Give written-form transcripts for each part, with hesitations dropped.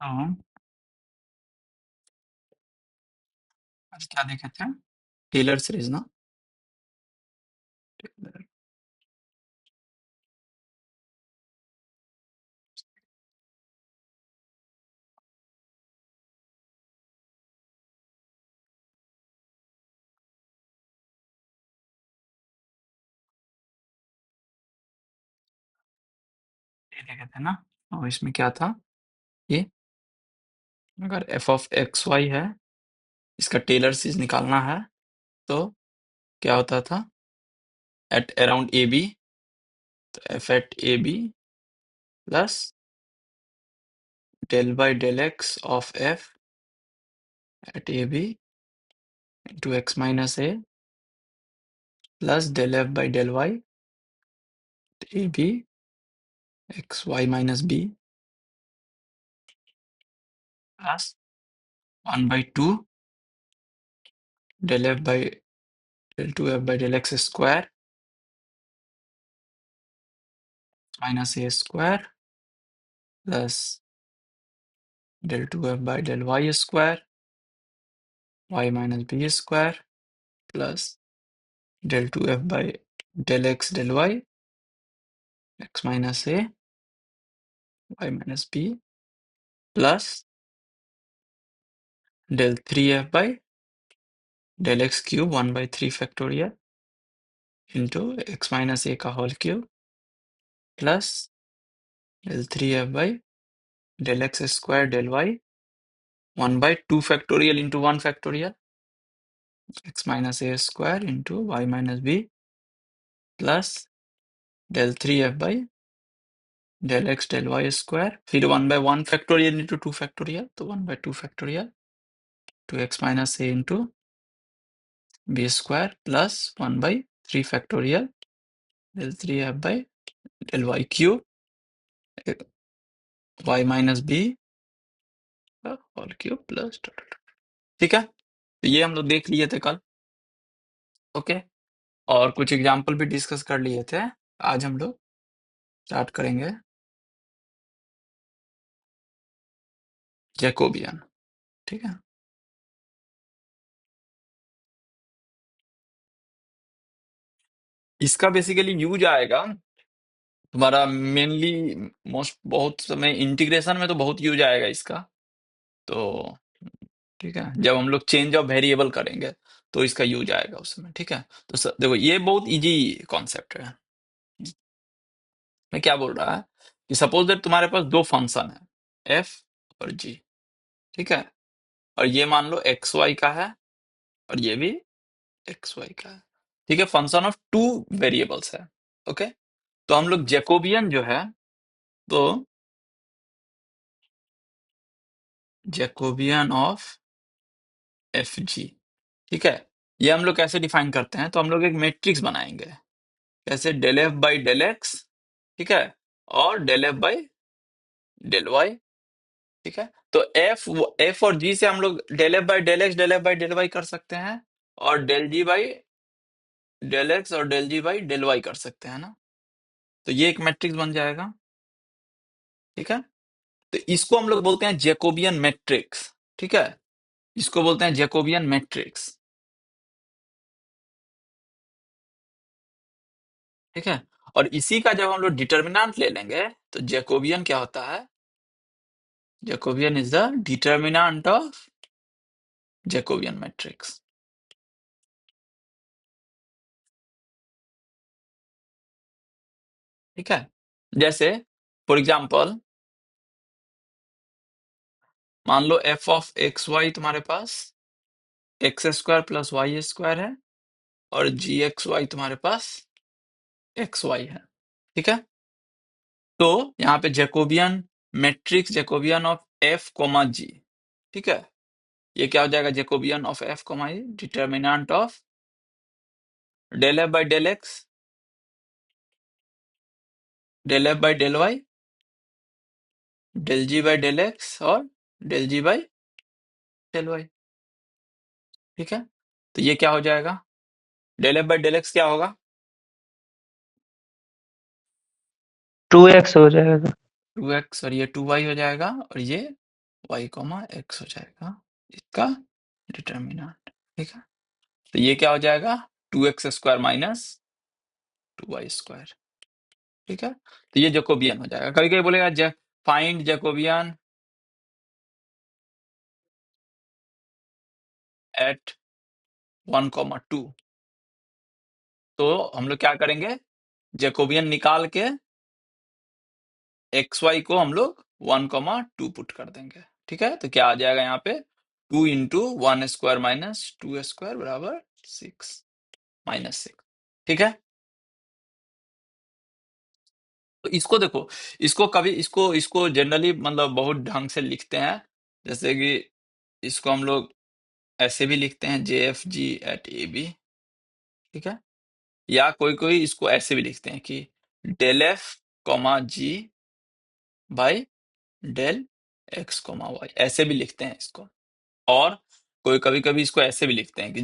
हाँ। आज क्या देखे थे? टेलर सीरीज ना? टेलर। ये देखे थे ना? और इसमें क्या था? ये अगर एफ ऑफ एक्स वाई है, इसका टेलर सीरीज निकालना है, तो क्या होता था? एट अराउंड ए बी, तो F at A B plus del by del X of F at A B into X minus A plus del F by del Y A B X Y minus B plus 1/2 del F by del two F by del X square minus A square plus del 2f by del y square y minus b square plus del 2f by del x del y x minus a y minus b plus del 3f by del x cube 1/3 factorial into x minus a का whole cube plus del 3f by del x square del y 1/2 factorial into 1 factorial x minus a square into y minus b plus del 3f by del x del y square फिर 1/1 factorial into 2 factorial तो 1/2 factorial 2x minus a into b square plus 1/3 factorial del 3f by del y cube y minus b whole cube plus. ठीक है, तो ये हम लोग देख लिए थे कल। ओके, और कुछ एग्जाम्पल भी डिस्कस कर लिए थे। आज हम लोग स्टार्ट करेंगे जैकोबियन। ठीक है, इसका बेसिकली यूज आएगा तुम्हारा मेनली मोस्ट बहुत समय इंटीग्रेशन में तो बहुत यूज आएगा इसका। तो ठीक है, जब हम लोग चेंज ऑफ वेरिएबल करेंगे तो इसका यूज आएगा उस समय। ठीक है, तो देखो ये बहुत इजी कॉन्सेप्ट है। मैं क्या बोल रहा है कि सपोज दैट तुम्हारे पास दो फंक्शन है एफ और जी। ठीक है, और ये मान लो एक्स वाई का है और ये भी एक्स वाई का है। ठीक है, फंक्शन ऑफ टू वेरिएबल्स है। ओके, तो हम लोग जैकोबियन जो है, तो जैकोबियन ऑफ एफ जी। ठीक है, ये हम लोग कैसे डिफाइन करते हैं? तो हम लोग एक मैट्रिक्स बनाएंगे, कैसे? Del F by del x, ठीक है, और del F by del y. ठीक है, तो एफ और जी से हम लोग del F by del x del F by del y कर सकते हैं, और del g by del x और del g by del y कर सकते हैं ना। तो ये एक मैट्रिक्स बन जाएगा। ठीक है, तो इसको हम लोग बोलते हैं जैकोबियन मैट्रिक्स। ठीक है, इसको बोलते हैं जैकोबियन मैट्रिक्स। ठीक है, और इसी का जब हम लोग डिटर्मिनेंट ले लेंगे तो जैकोबियन क्या होता है? Jacobian is the determinant of Jacobian matrix. ठीक है, जैसे फॉर एग्जांपल मान लो एफ ऑफ एक्स वाई तुम्हारे पास x square plus Y square है, और जी एक्स वाई तुम्हारे पास एक्स वाई है। ठीक है, तो यहाँ पे Jacobian matrix Jacobian of f comma g. ठीक है, ये क्या हो जाएगा? Jacobian of f comma g, determinant of del F by del x del F by del y del g by del x और del g by del y. ठीक है, तो ये क्या हो जाएगा? Del F by del x क्या होगा? 2x हो जाएगा। 2x, और ये 2y हो जाएगा, और ये y कॉमा x हो जाएगा इसका डिटर्मिनेंट। ठीक है, तो ये क्या हो जाएगा 2x² माइनस 2y²। ठीक है, तो ये जैकोबियन हो जाएगा। कभी कभी बोलेगा फाइंड जैकोबियन एट 1,2। तो हम लोग क्या करेंगे, जैकोबियन निकाल के xy को हम लोग 1,2 पुट कर देंगे। ठीक है, तो क्या आ जाएगा यहाँ पे 2 इंटू 1² माइनस 2² बराबर 6 -6। ठीक है, तो इसको देखो, इसको कभी इसको इसको जनरली मतलब बहुत ढंग से लिखते हैं। जैसे कि इसको हम लोग ऐसे भी लिखते हैं JFG@AB। ठीक है, या कोई कोई इसको ऐसे भी लिखते हैं कि del F comma G by del X comma Y, ऐसे भी लिखते हैं इसको। और कोई कभी कभी इसको ऐसे भी लिखते हैं कि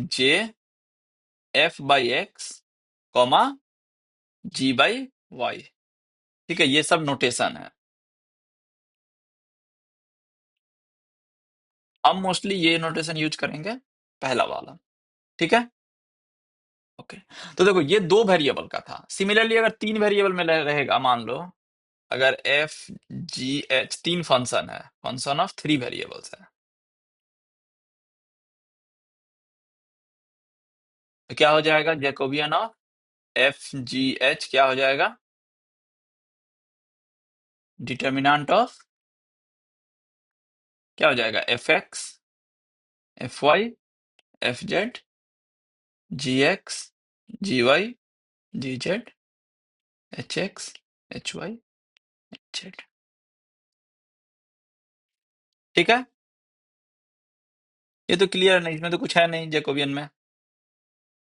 JF/X कॉमा G/Y। ठीक है, ये सब नोटेशन है। हम मोस्टली ये नोटेशन यूज करेंगे, पहला वाला। ठीक है, ओके। तो देखो ये 2 वेरिएबल का था। सिमिलरली अगर 3 वेरिएबल में रहेगा, मान लो अगर FGH 3 फंक्शन है, फंक्शन ऑफ 3 वेरिएबल्स है, तो क्या हो जाएगा जैकोबियन ऑफ FGH क्या हो जाएगा, डिटर्मिनेंट ऑफ क्या हो जाएगा FX FY FZ GX GY GZ HX HY HZ। ठीक है, ये तो क्लियर है, नहीं इसमें तो कुछ है नहीं जैकोबियन में।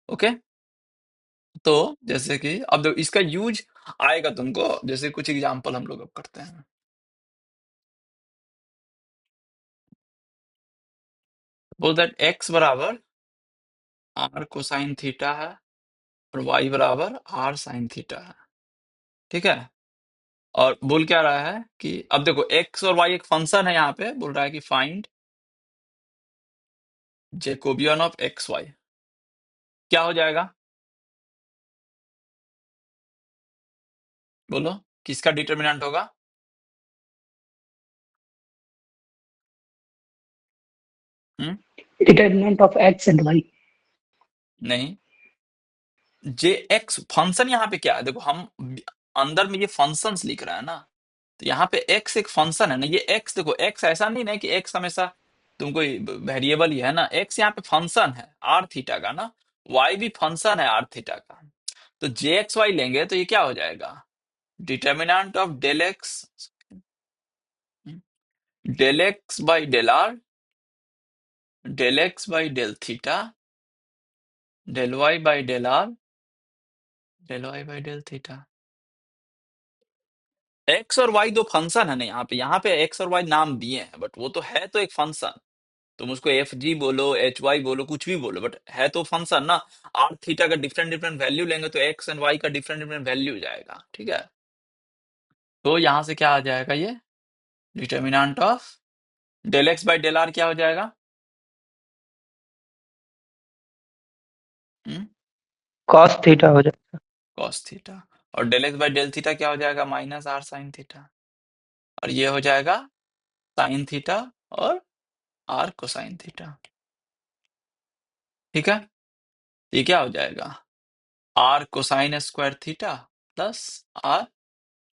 ओके, तो जैसे कि अब देखो इसका यूज आएगा तुमको, जैसे कुछ एग्जांपल हम लोग अब करते हैं। बोल दैट x बराबर r कोसाइन थीटा है और y बराबर r साइन थीटा है। ठीक है, और बोल क्या रहा है कि अब देखो x और y एक फंक्शन है, यहाँ पे बोल रहा है कि find Jacobian of x Y. क्या हो जाएगा, बोलो किसका डिटर्मिनेंट होगा। Determinant of X and Y. नहीं, जे एक्स फंक्शन यहाँ पे क्या है, देखो हम अंदर में ये फंक्शंस लिख रहा है ना, तो यहाँ पे x एक फंक्शन है ना, ये x देखो x ऐसा नहीं ना कि x हमेशा तुमको वेरिएबल ही है ना, x यहाँ पे फंक्शन है r थीटा का ना, y भी फंक्शन है r थीटा का। तो जे एक्स वाई लेंगे तो ये क्या हो जाएगा, determinant of del x by del are del x by del theta del Y by del are del Y by del theta. X और वाई दो फंक्शन है ना, यहाँ पे एक्स और वाई नाम दिए हैं, बट वो तो है तो एक फंक्शन। तुम उसको एफ जी बोलो एच वाई बोलो कुछ भी बोलो, बट है तो फंक्शन ना। आर थीटा का डिफरेंट डिफरेंट वैल्यू लेंगे तो एक्स एंड वाई का डिफरेंट डिफरेंट वैल्यू जाएगा। ठीक है, तो यहां से क्या आ जाएगा, ये determinant of del x by del are क्या हो जाएगा, कॉस थीटा हो जाए। Cos theta. और del x by del theta क्या हो जाएगा, माइनस आर साइन थीटा। और ये हो जाएगा साइन थीटा और आर कोसाइन थीटा। ठीक है, ये क्या हो जाएगा R cosine square theta plus R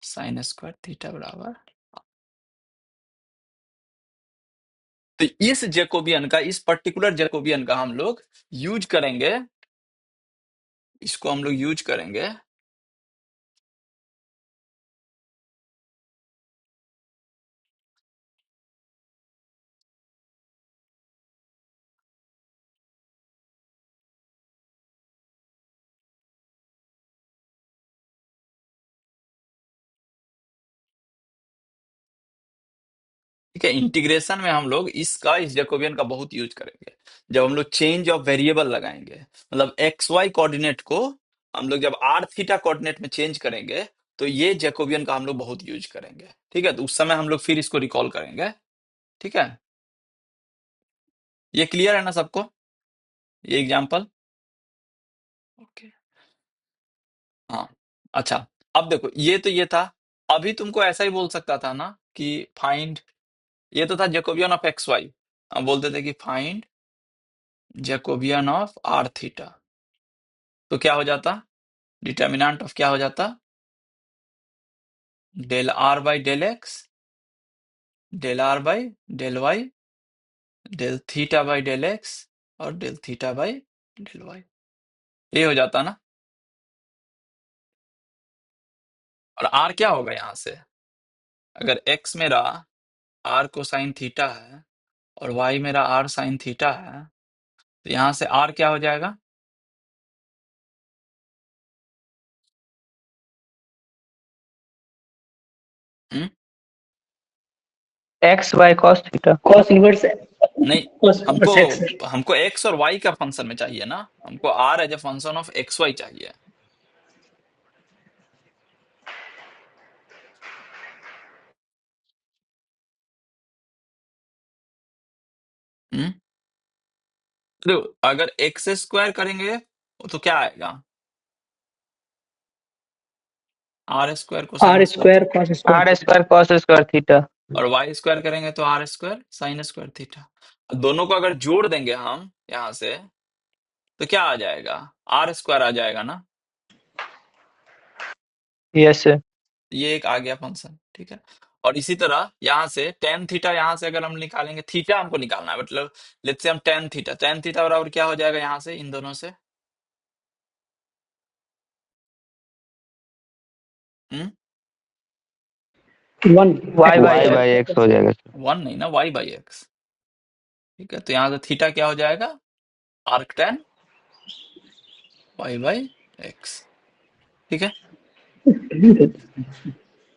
sine square theta बराबर। तो इस जैकोबियन का, इस पर्टिकुलर जैकोबियन का हम लोग यूज करेंगे, इसको हम लोग यूज करेंगे ठीक है, इंटीग्रेशन में हम लोग इसका, इस जैकोबियन का बहुत यूज करेंगे जब हम लोग चेंज ऑफ वेरिएबल लगाएंगे। मतलब एक्स वाई कोऑर्डिनेट को हम लोग जब आर थीटा कोऑर्डिनेट में चेंज करेंगे, तो ये जैकोबियन का हम लोग बहुत यूज करेंगे। ठीक है, तो उस समय हम लोग फिर इसको रिकॉल करेंगे। ठीक है, ये क्लियर है ना सबको, ये एग्जाम्पल? ओके, हाँ। अच्छा, अब देखो ये तो ये था, अभी तुमको ऐसा ही बोल सकता था ना कि फाइंड, ये तो था जैकोबियन ऑफ एक्स वाई, हम बोलते थे कि find Jacobian of are theta, तो क्या हो जाता, डिटर्मिनेंट ऑफ क्या हो जाता, del are by del x, del are by del y, del theta by del x, और del theta by del y, ये हो जाता ना। और आर क्या होगा यहाँ से, अगर एक्स मेरा आर कोसाइन थीटा है और वाई मेरा आर साइन थीटा है, तो यहाँ से आर क्या हो जाएगा, hmm? X y cos theta, cos inverse, नहीं, कॉस हमको इनवर्स एक्स। हमको एक्स और वाई का फंक्शन में चाहिए ना, हमको r as a function of x y चाहिए। हम्म, तो अगर एक्स स्क्वायर करेंगे तो क्या आएगा, R square cosine R square square theta, cos square, R square cos square theta. और वाई स्क्वायर करेंगे तो R square sine square theta. दोनों को अगर जोड़ देंगे हम यहाँ से, तो क्या आ जाएगा, आर स्क्वायर आ जाएगा ना, यस। ये एक आ गया फंक्शन, ठीक है। और इसी तरह यहाँ से टेन थीटा, यहाँ से अगर हम निकालेंगे, थीटा हमको निकालना है, मतलब लेट्स से हम टेन थीटा बराबर क्या हो जाएगा यहाँ से, इन दोनों से, hmm, one, y by by x हो जाएगा सर। वन नहीं ना, वाई बाई एक्स, ठीक है। तो यहाँ से थीटा क्या हो जाएगा, arc tan Y by X, ठीक है।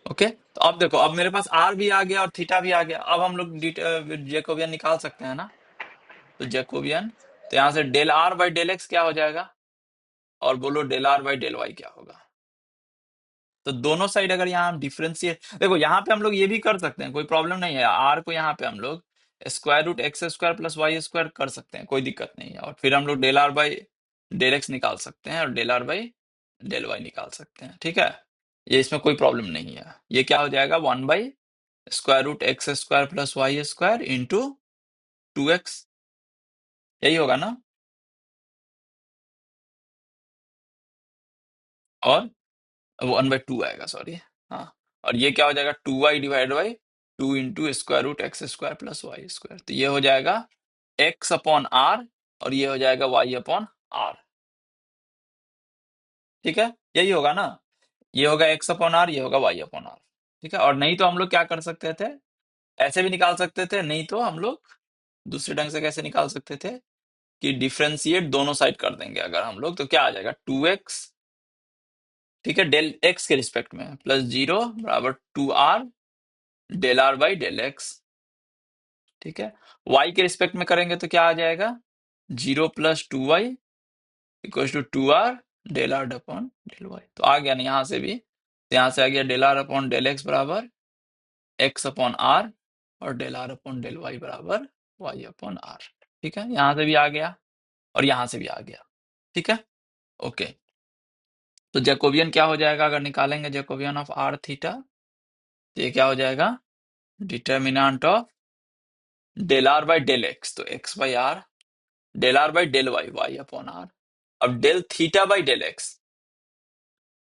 ओके, तो अब देखो, अब मेरे पास आर भी आ गया और थीटा भी आ गया, अब हम लोग जैकोबियन निकाल सकते हैं ना, तो जैकोबियन, तो यहाँ से del are by del x क्या हो जाएगा, और बोलो del are by del Y क्या होगा। तो दोनों साइड अगर यहाँ हम डिफ्रेंशिएट, देखो यहाँ पे हम लोग ये भी कर सकते हैं, कोई प्रॉब्लम नहीं है, आर को यहाँ पे हम लोग square root X square plus Y square कर सकते हैं, कोई दिक्कत नहीं है, और फिर हम लोग del are by del X निकाल सकते हैं और del are by del Y निकाल सकते हैं, ठीक है। ये इसमें कोई प्रॉब्लम नहीं है, ये क्या हो जाएगा, one by square root X square plus Y square into two X, यही होगा ना। और वन बाई टू आएगा, सॉरी, हाँ। और ये क्या हो जाएगा, two Y divide by two into square root X square plus Y square, तो ये हो जाएगा एक्स अपॉन आर, और ये हो जाएगा वाई अपॉन आर, ठीक है, यही होगा ना, ये होगा एक्स अपॉन आर, ये होगा वाई अपॉन आर, ठीक है। और नहीं तो हम लोग क्या कर सकते थे, ऐसे भी निकाल सकते थे, नहीं तो हम लोग दूसरे ढंग से कैसे निकाल सकते थे, कि डिफ्रेंशिएट दोनों साइड कर देंगे अगर हम लोग, तो क्या आ जाएगा, टू एक्स, ठीक है, डेल एक्स के रिस्पेक्ट में प्लस जीरो बराबर two R del are by del x, ठीक है। वाई के रिस्पेक्ट में करेंगे तो क्या आ जाएगा, zero plus two Y equal to two R del R upon del Y, तो आ गया ना यहाँ से भी, तो यहाँ से आ गया del R upon del X बराबर एक्स अपॉन आर, और del R upon del Y बराबर वाई अपॉन आर, ठीक है, यहाँ से भी आ गया और यहाँ से भी आ गया, ठीक है। ओके, तो जैकोबियन क्या हो जाएगा, अगर निकालेंगे जैकोबियन ऑफ आर थीटा, तो ये क्या हो जाएगा, determinant of del are by del x, तो x by r, del are by del y, y upon r, अब del theta by del x,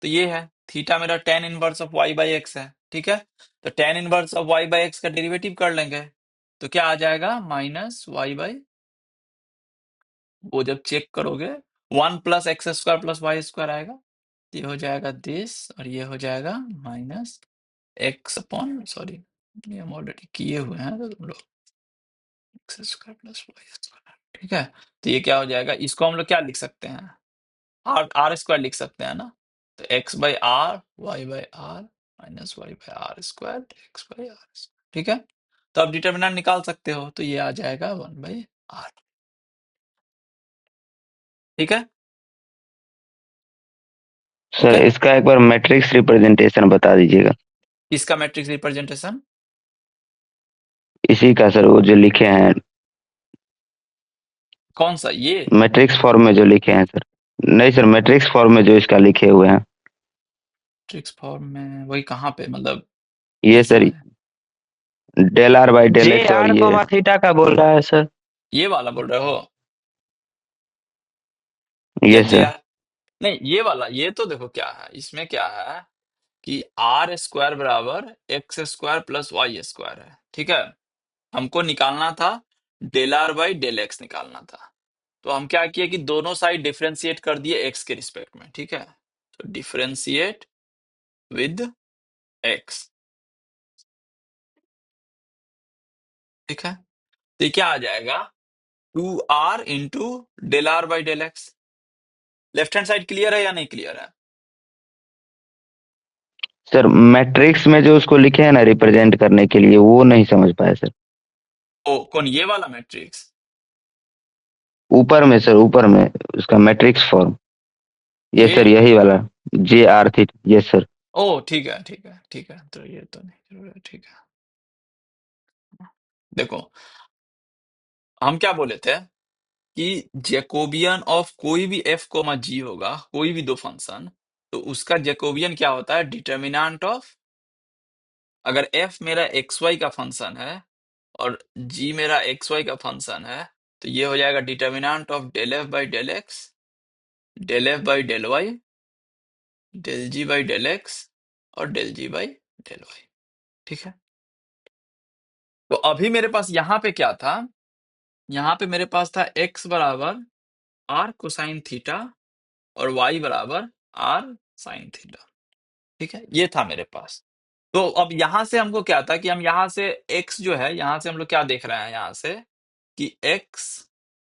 तो ये है थीटा मेरा tan inverse of y by x है, ठीक है। तो tan inverse of y by x का डेरिवेटिव कर लेंगे, तो क्या आ जाएगा, माइनस वाई बाई, वो जब चेक करोगे one plus X square plus Y square आएगा, ये हो जाएगा दिस, और ये हो जाएगा माइनस एक्स अपॉन, सॉरी ये हम ऑलरेडी किए हुए हैं, तो तुम लोग X square plus Y square, ठीक है। तो ये क्या हो जाएगा, इसको हम लोग क्या लिख सकते हैं, आर आर स्क्वायर लिख सकते हैं ना, तो x by R Y by R minus Y by R square X by R square, ठीक है। तो अब डिटर्मिनेंट निकाल सकते हो, तो ये आ जाएगा वन बाई आर, ठीक है। सर ओके, इसका एक बार मैट्रिक्स रिप्रेजेंटेशन बता दीजिएगा। इसका मैट्रिक्स रिप्रेजेंटेशन, इसी का सर, वो जो लिखे हैं कौन सा ये? मैट्रिक्स फॉर्म में जो लिखे हैं सर। नहीं सर, मैट्रिक्स फॉर्म में जो इसका लिखे हुए हैं। ट्रिक्स फॉर्म में वही कहाँ पे, मतलब ये नहीं सर, समझ। Del are by del J X और आर ये। कोमा थीटा का बोल रहा है सर। ये वाला बोल रहे हो या ये जे? सर। नहीं, ये वाला, ये तो देखो क्या है, इसमें क्या है कि आर स्क्वायर बराबर X square plus Y square है, ठीक है। हमको निकालना था del are by del X निकालना था। तो हम क्या किए कि दोनों साइड डिफरेंशिएट कर दिए एक्स के रिस्पेक्ट में, ठीक है। तो डिफरेंशिएट विद एक्स, ठीक है। तो ये क्या आ जाएगा, 2r into del are by del X. Left hand side clear है या नहीं क्लियर है? सर मैट्रिक्स में जो उसको लिखे हैं ना रिप्रेजेंट करने के लिए, वो नहीं समझ पाया सर। ओ कौन, ये वाला मैट्रिक्स? ऊपर में सर, ऊपर में उसका मैट्रिक्स फॉर्म। ये ये सर, यही वाला। जे आर थी, यस सर। ओ ठीक है ठीक है ठीक है, तो ये तो नहीं जरूर है, ठीक है। देखो, हम क्या बोले थे कि जैकोबियन ऑफ कोई भी एफ कोमा जी होगा, कोई भी दो फंक्शन, तो उसका जैकोबियन क्या होता है, डिटर्मिनेंट ऑफ। अगर एफ मेरा एक्स वाई का फंक्शन है और जी मेरा एक्स वाई का फंक्शन है, तो ये हो जाएगा determinant of del F by del x, del F by del y, del g by del x और del g by del y, ठीक है। तो अभी मेरे पास यहाँ पे क्या था, यहाँ पे मेरे पास था एक्स बराबर आर कोसाइन थीटा और वाई बराबर आर साइन थीटा, ठीक है, ये था मेरे पास। तो अब यहां से हमको क्या था कि हम यहां से x जो है, यहां से हम लोग क्या देख रहे हैं यहां से कि x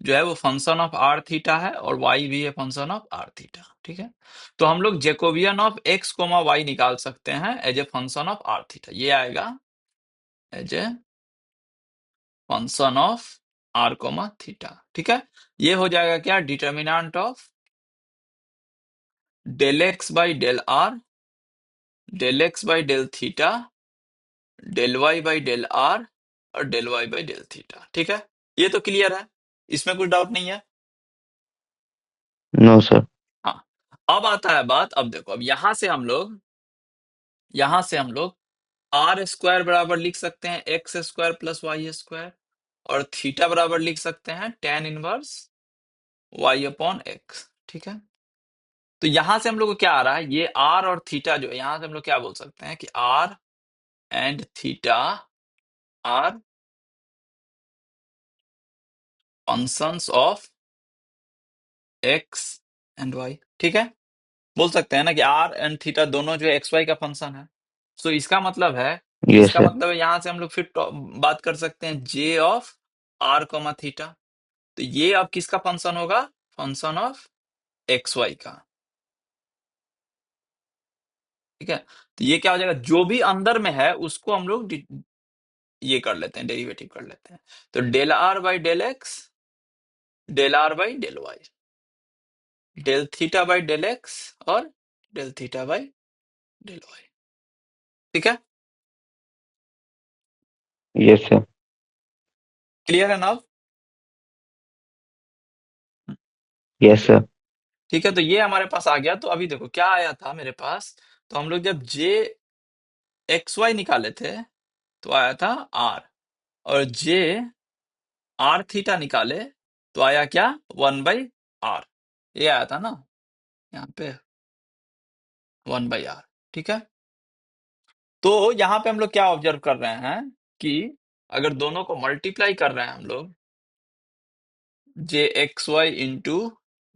जो है वो फंक्शन ऑफ आर थीटा है और y भी है फंक्शन ऑफ आर थीटा, ठीक है। तो हम लोग Jacobian of x comma y निकाल सकते हैं as a function of are theta. ये आएगा as a function of r comma theta, ठीक है। ये हो जाएगा क्या, determinant of del x by del are, del x by del theta, del Y by del r और del Y by del theta, ठीक है। ये तो क्लियर है, इसमें कुछ डाउट नहीं है। No sir. हाँ, अब आता है बात, अब देखो, अब यहां से हम लोग आर स्क्वायर बराबर लिख सकते हैं X square plus Y square, और थीटा बराबर लिख सकते हैं tan inverse Y upon X, ठीक है। तो यहां से हम लोग को क्या आ रहा है, ये आर और थीटा जो है, यहां से हम लोग क्या बोल सकते हैं कि R and theta are functions of X and Y, ठीक है। बोल सकते हैं ना कि आर एंड थीटा दोनों जो है एक्स वाई का फंक्शन है। सो इसका मतलब है कि यस इसका सर। मतलब है यहां से हम लोग फिर बात कर सकते हैं जे ऑफ आर कोमा थीटा। तो ये अब किसका फंक्शन होगा, फंक्शन ऑफ एक्स वाई का, ठीक है। तो ये क्या हो जाएगा, जो भी अंदर में है उसको हम लोग ये कर लेते हैं, डेरिवेटिव कर लेते हैं। तो del are by del x, del are by del y, del theta by del x और del theta by del y, ठीक है। Yes sir. क्लियर है ना अब? Yes sir. ठीक है, तो ये हमारे पास आ गया। तो अभी देखो क्या आया था मेरे पास, तो हम लोग जब जे एक्स वाई निकाले थे तो आया था आर, और जे आर थीटा निकाले तो आया क्या, 1/r, ये आया था ना यहाँ पे, 1/r, ठीक है। तो यहाँ पे हम लोग क्या ऑब्जर्व कर रहे हैं कि अगर दोनों को मल्टीप्लाई कर रहे हैं हम लोग, J x y into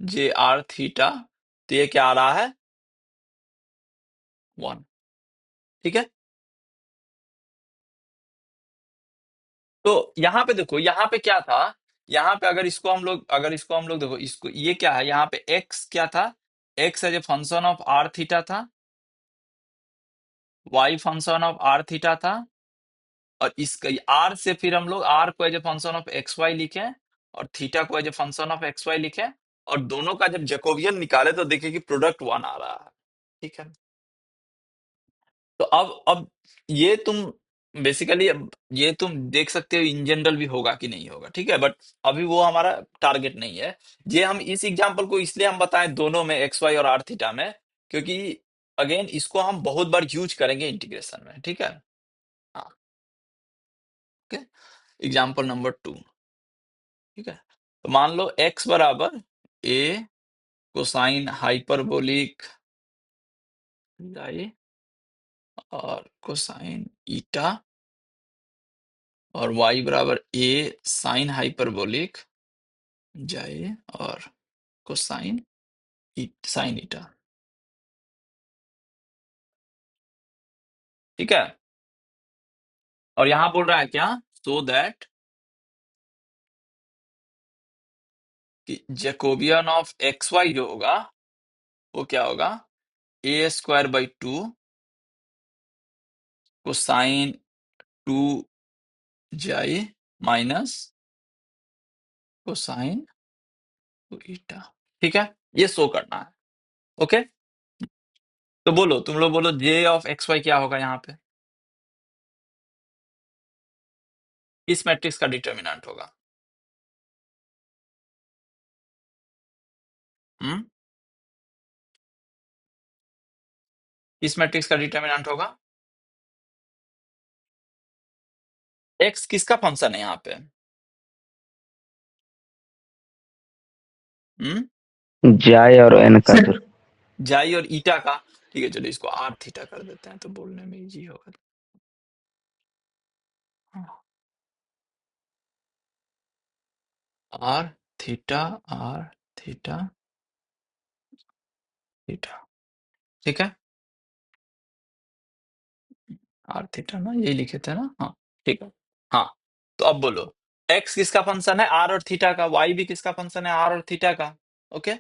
J r theta, तो ये क्या आ रहा है, 1, ठीक है। तो यहाँ पे देखो, यहाँ पे क्या था, यहाँ पे अगर इसको हम लोग देखो, इसको ये क्या है, यहाँ पे x क्या था, x as a function of are theta था, y function of are theta था, और इसका r से फिर हम लोग r को as a function of x Y लिखे और थीटा को as a function of x Y लिखे, और दोनों का जब जैकोबियन निकाले तो देखे कि प्रोडक्ट 1 आ रहा है, ठीक है। तो अब ये तुम बेसिकली ये तुम देख सकते हो इन जनरल भी होगा कि नहीं होगा, ठीक है, बट अभी वो हमारा टारगेट नहीं है। ये हम इस एग्जांपल को इसलिए हम बताएं दोनों में, एक्स वाई और आर थीटा में, क्योंकि अगेन इसको हम बहुत बार यूज करेंगे इंटीग्रेशन में, ठीक है। हाँ, ओके। एग्जांपल नंबर 2, ठीक है। तो मान लो x बराबर a कोसाइन हाइपरबोलिक जाए और कोसाइन ईटा, और y बराबर a साइन हाइपरबोलिक जाए और कोसाइन साइन ईटा, ठीक है। और यहां बोल रहा है क्या, सो दैट कि जैकोबियन ऑफ एक्स वाई जो होगा वो क्या होगा, ए स्क्वायर बाई 2 कोसाइन 2 जाए माइनस कोसाइन ईटा, ठीक है। ये शो करना है, ओके। तो बोलो, तुम लोग बोलो जे ऑफ एक्स वाई क्या होगा यहाँ पे, इस मैट्रिक्स का डिटर्मिनेंट होगा। हम्म, इस मैट्रिक्स का डिटर्मिनेंट होगा, एक्स किसका फंक्शन है यहाँ पे। जाय और एन का सर। जाई और ईटा का, ठीक है। चलो इसको आर थीटा कर देते हैं तो बोलने में इजी होगा। R theta, R theta, theta, ठीक है। आर थीटा ना, यही लिखे थे ना, हाँ, ठीक है। हाँ, तो अब बोलो, एक्स किसका फंक्शन है, आर और थीटा का, वाई भी किसका फंक्शन है, आर और थीटा का, ओके।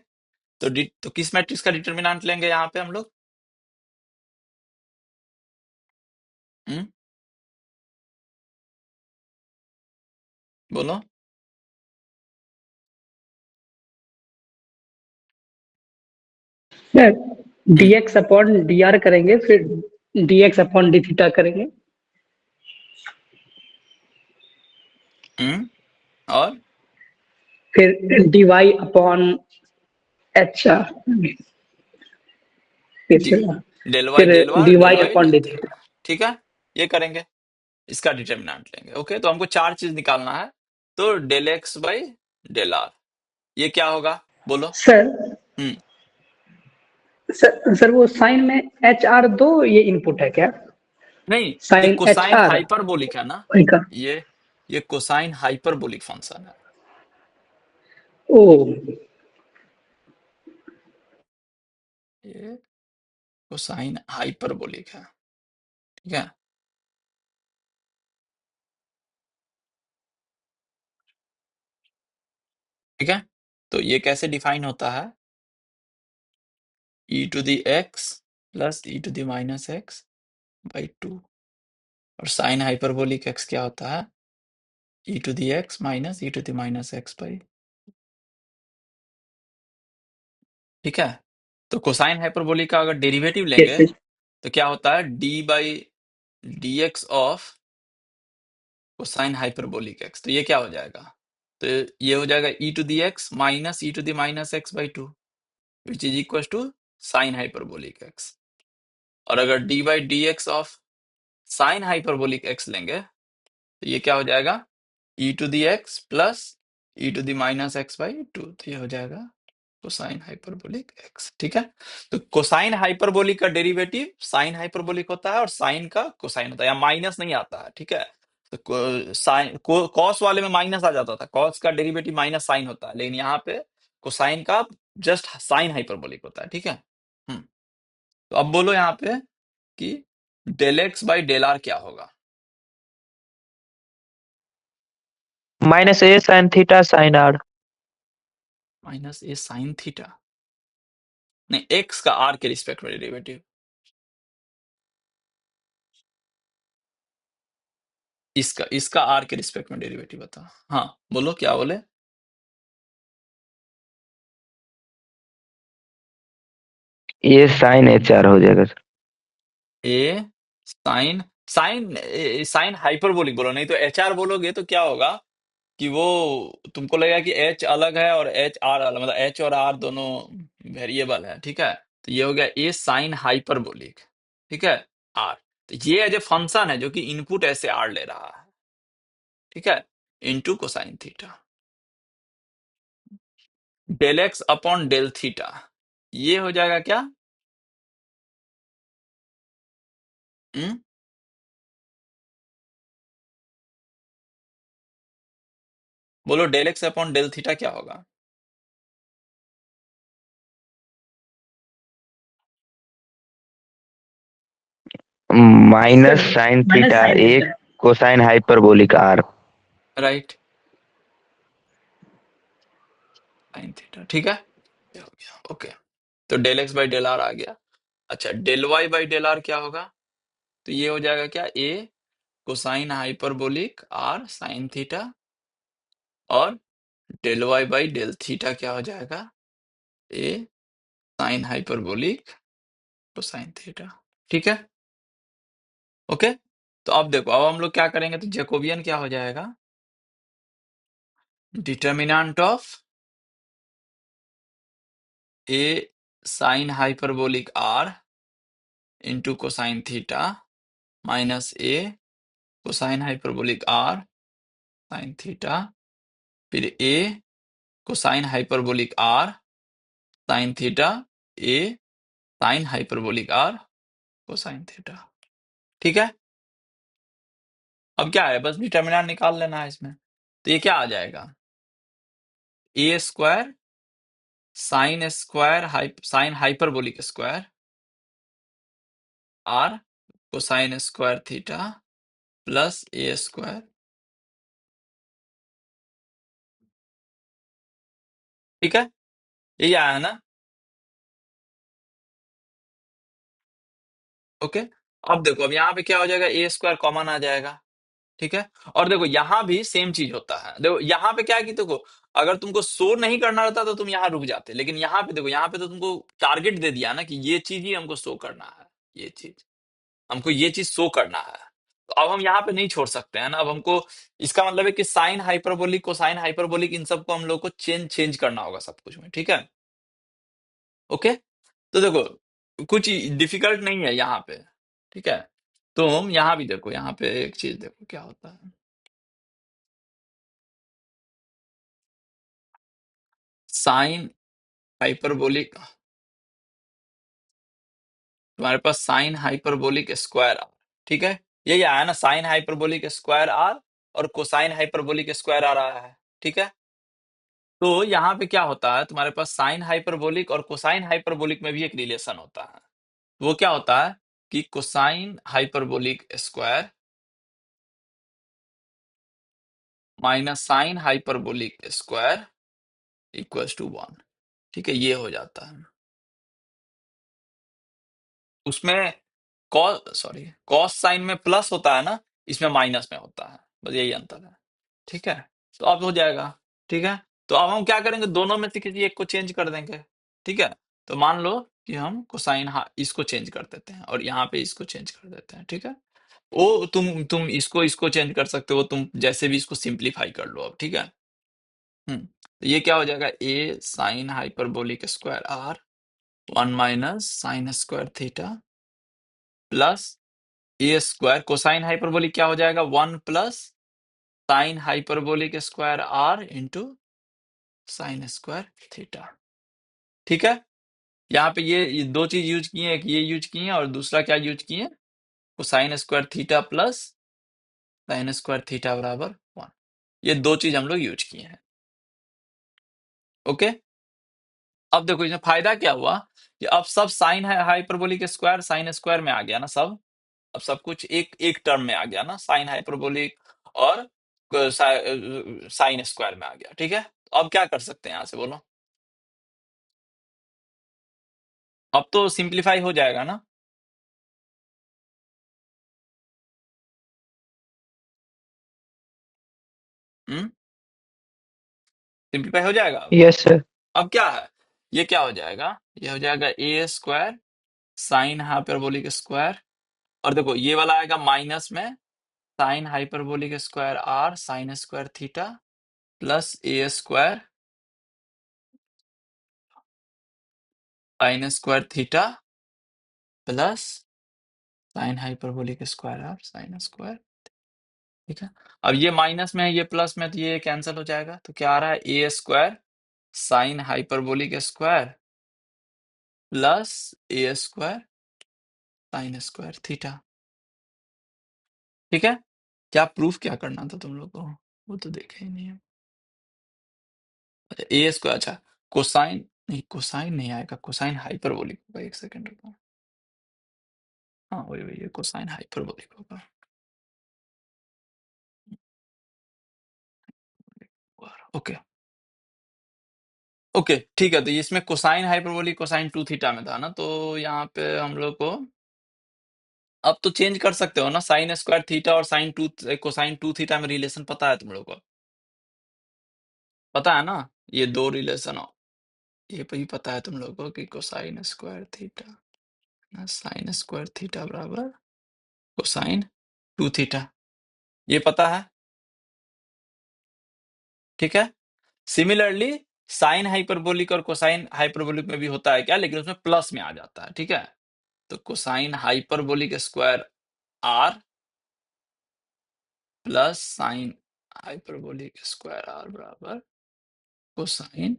तो तो किस मैट्रिक्स का डिटर्मिनेंट लेंगे यहाँ पे हम लोग। हम्म, बोलो। हम्म, dx अपॉन dr करेंगे, फिर dx अपॉन d थीटा करेंगे, और फिर dy अपॉन एच डी, फिर del dy Y upon del d theta, theta. ठीक है। ये करेंगे, इसका डिटर्मिनेंट लेंगे, ओके। तो हमको चार चीज निकालना है, तो del x by del R, ये क्या होगा, बोलो। सर हम्म, सर वो साइन में एच आर दो ये इनपुट है क्या? नहीं, ये sine H cosine are hyperbolic है ना, वही का। ये ये कोसाइन हाइपरबोलिक फंक्शन है, ओ ये कोसाइन हाइपरबोलिक है, ठीक है। ठीक है, तो ये कैसे डिफाइन होता है, e to the X plus e to the minus X by 2, और साइन हाइपरबोलिक एक्स क्या होता है, e to the X minus e to the minus X by, ठीक है। तो कोसाइन हाइपरबोलिक का अगर डेरिवेटिव लेंगे यस तो क्या होता है, d by D X of cosine hyperbolic x, तो ये क्या हो जाएगा, तो ये हो जाएगा e to the X minus e to the minus X by 2 which is equal to sine hyperbolic X. और अगर d by D X of sine hyperbolic X लेंगे तो ये क्या हो जाएगा, e to the X plus e to the minus X by 2, तो ये हो जाएगा कोसाइन हाइपरबोलिक एक्स, ठीक है। तो कोसाइन हाइपरबोलिक का डेरिवेटिव साइन हाइपरबोलिक होता है और साइन का कोसाइन होता है, या माइनस नहीं आता है, ठीक है। तो साइन कॉस वाले में माइनस आ जाता था, कॉस का डेरिवेटिव माइनस साइन होता है, लेकिन यहाँ पे कोसाइन का जस्ट साइन हाइपरबोलिक होता है, ठीक है। तो अब बोलो यहाँ पे कि del x by del are क्या होगा, minus A sine theta sine R. Minus A sine theta, नहीं, एक्स का आर के रिस्पेक्ट में डेरिवेटिव, इसका इसका आर के रिस्पेक्ट में डेरिवेटिव बताओ, हाँ बोलो क्या बोले। ये साइन एच आर हो जाएगा सर। ए साइन साइन साइन हाइपरबोलिक बोलो, नहीं तो HR बोलोगे तो क्या होगा कि वो तुमको लगेगा कि H अलग है और HR अलग, मतलब H और R दोनों वेरिएबल है, ठीक है। तो ये हो गया A साइन हाइपरबोलिक, ठीक है, R। तो ये एज ए फंक्शन है जो कि इनपुट ऐसे R ले रहा है, ठीक है, into cosine theta. Del x upon del theta, ये हो जाएगा क्या? हम्म, बोलो del x upon del theta क्या होगा? Minus sine minus theta sine a theta. Cosine hyperbolic r. Right, sine theta, ठीक है, ये हो गया, ओके। तो del x by del r आ गया। अच्छा, del Y by del are क्या होगा? तो ये हो जाएगा क्या? A cosine hyperbolic r sine theta, और del Y by del theta क्या हो जाएगा? ए साइन हाइपरबोलिक कोसाइन थीटा, ठीक है, ओके। तो अब देखो, अब हम लोग क्या करेंगे, तो जैकोबियन क्या हो जाएगा? Determinant of a sine hyperbolic r into cosine theta minus a cosine hyperbolic r sine theta, फिर a cosine hyperbolic r sine theta, a sine hyperbolic r cosine theta, ठीक है। अब क्या है, बस डिटर्मिनेंट निकाल लेना है इसमें। तो ये क्या आ जाएगा? ए square sine hyperbolic square r cosine square theta plus ए स्क्वायर, ठीक है, यही आया है ना? ओके। अब देखो, अब यहाँ पे क्या हो जाएगा, ए स्क्वायर कॉमन आ जाएगा, ठीक है। और देखो यहाँ भी सेम चीज होता है। देखो यहाँ पे क्या है कि देखो, अगर तुमको शो नहीं करना रहता तो तुम यहाँ रुक जाते, लेकिन यहाँ पे देखो, यहाँ पे तो तुमको टारगेट दे दिया ना कि ये चीज ही हमको शो करना है, ये चीज हमको ये चीज शो करना है। तो अब हम यहाँ पे नहीं छोड़ सकते हैं ना, अब हमको इसका मतलब है कि साइन हाइपरबोलिक कोसाइन हाइपरबोलिक इन सबको हम लोग को चेंज चेंज करना होगा सब कुछ में, ठीक है, ओके। तो देखो कुछ डिफिकल्ट नहीं है यहाँ पे, ठीक है। तो हम यहाँ भी देखो, यहाँ पे एक चीज देखो क्या होता है। साइन हाइपरबोलिक, तुम्हारे पास साइन हाइपरबोलिक स्क्वायर आर, ठीक है, यही आया ना, साइन हाइपरबोलिक स्क्वायर आर और कोसाइन हाइपरबोलिक स्क्वायर आ रहा है, ठीक है। तो यहाँ पे क्या होता है, तुम्हारे पास साइन हाइपरबोलिक और कोसाइन हाइपरबोलिक में भी एक रिलेशन होता है। वो क्या होता है कि cosine hyperbolic square minus sine hyperbolic square equals to 1, ठीक है, ये हो जाता है। उसमें कॉस साइन में प्लस होता है ना, इसमें माइनस में होता है, बस यही अंतर है, ठीक है। तो अब हो जाएगा, ठीक है। तो अब हम क्या करेंगे, दोनों में से किसी एक को चेंज कर देंगे, ठीक है। तो मान लो कि हम कोसाइन इसको चेंज कर देते हैं और यहाँ पे इसको चेंज कर देते हैं, ठीक है। वो तुम इसको इसको चेंज कर सकते हो, तुम जैसे भी इसको सिंप्लीफाई कर लो अब, ठीक है। तो ये क्या हो जाएगा, ए sine hyperbolic square r 1 minus sine square theta plus ए स्क्वायर कोसाइन हाइपरबोलिक क्या हो जाएगा, 1 plus sine hyperbolic square r into sine square theta, ठीक है। यहाँ पे ये दो चीज यूज किए हैं, एक ये यूज किए हैं और दूसरा क्या यूज किए हैं, cosine square theta plus sign square theta बराबर 1, ये दो चीज हम लोग यूज किए हैं, ओके। अब देखो इसमें फायदा क्या हुआ कि अब सब sign hyperbolic square sine square में आ गया ना सब, अब सब कुछ एक एक टर्म में आ गया ना, साइन हाइपरबोलिक और साइन स्क्वायर में आ गया, ठीक है। तो अब क्या कर सकते हैं यहां से बोलो, अब तो सिंप्लीफाई हो जाएगा ना। हम्म, सिंप्लीफाई हो जाएगा अब। Yes sir. अब क्या है, ये क्या हो जाएगा, ये हो जाएगा ए स्क्वायर साइन हाइपरबोलिक स्क्वायर और देखो ये वाला आएगा माइनस में sine hyperbolic square R sine square theta plus ए square sine square theta plus sine hyperbolic square R sine square. ठीक है, अब ये माइनस में है ये प्लस में, तो ये कैंसिल हो जाएगा। तो क्या आ रहा है, a square sine hyperbolic square plus A square sine square theta. ठीक है, क्या प्रूफ क्या करना था तुम लोग को, वो तो देखे ही नहीं है। अच्छा ए स्क्वायर, अच्छा कोसाइन नहीं, कोसाइन नहीं आएगा, कोसाइन हाइपरबोलिक होगा। एक सेकंड रुको, हाँ वही वही कोसाइन हाइपरबोलिक होगा। ओके ओके ठीक है, तो इसमें cosine hyperbolic cosine two theta में था ना, तो यहाँ पे हम लोग को अब तो चेंज कर सकते हो ना, साइन स्क्वायर थीटा और sine two cosine two theta में रिलेशन पता है तुम लोग को, पता है ना, ये दो रिलेशन हो, ये भी पता है तुम लोग को कि cosine square theta sine square theta बराबर कोसाइन टू थीटा, ये पता है। ठीक है, सिमिलरली साइन हाइपरबोलिक और कोसाइन हाइपरबोलिक में भी होता है क्या, लेकिन उसमें प्लस में आ जाता है। ठीक है, तो cosine hyperbolic square R plus sine hyperbolic square R बराबर कोसाइन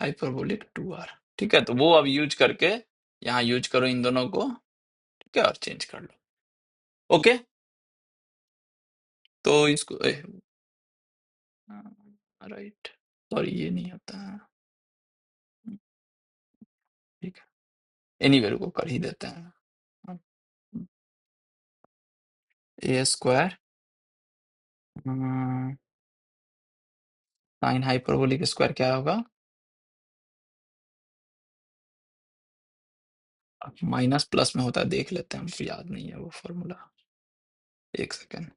हाइपरबोलिक टू आर। ठीक है, तो वो अब यूज करके यहाँ यूज करो इन दोनों को, ठीक है, और चेंज कर लो। ओके, तो इसको राइट, सॉरी ये नहीं होता है। ठीक है, एनीवे को कर ही देते हैं। ए स्क्वायर साइन हाइपरबोलिक स्क्वायर क्या होगा, माइनस प्लस में होता है, देख लेते हैं, हमको याद नहीं है वो फॉर्मूला, एक सेकेंड।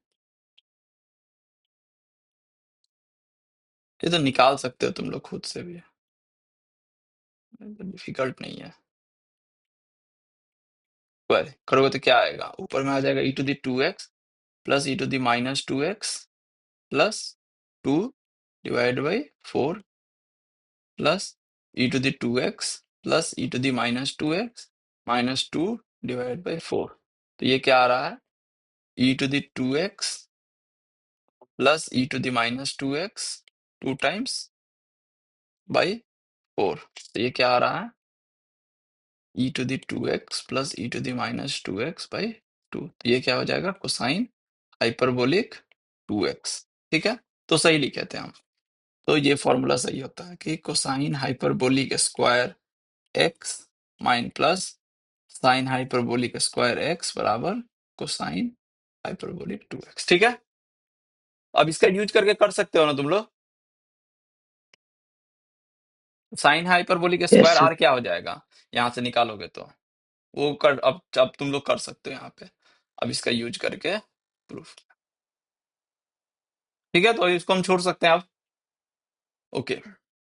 ये तो निकाल सकते हो तुम लोग खुद से भी, डिफिकल्ट नहीं है। स्क्वायर करोगे तो क्या आएगा, ऊपर में आ जाएगा e to the two x plus e to the minus two x plus two divide by four plus e to the two x plus e to the minus two divide by four. तो ये क्या आ रहा है, e to the two x plus e to the minus two x two times by four. तो ये क्या आ रहा है, e to the two x plus e to the minus two X by two. तो ये क्या हो जाएगा, कोसाइन हाइपरबोलिक टू एक्स। ठीक है, तो सही लिखे थे हम, तो ये फॉर्मूला सही होता है कि cosine hyperbolic square x mine plus sine hyperbolic square x बराबर कोसाइन हाइपरबोलिक टू एक्स। ठीक है, अब इसका यूज करके कर सकते हो ना तुम लोग, sine hyperbolic yes square sir. R क्या हो जाएगा, यहाँ से निकालोगे तो वो कर, अब तुम लोग कर सकते हो यहाँ पे, अब इसका यूज करके प्रूफ। ठीक है, तो इसको हम छोड़ सकते हैं अब। ओके,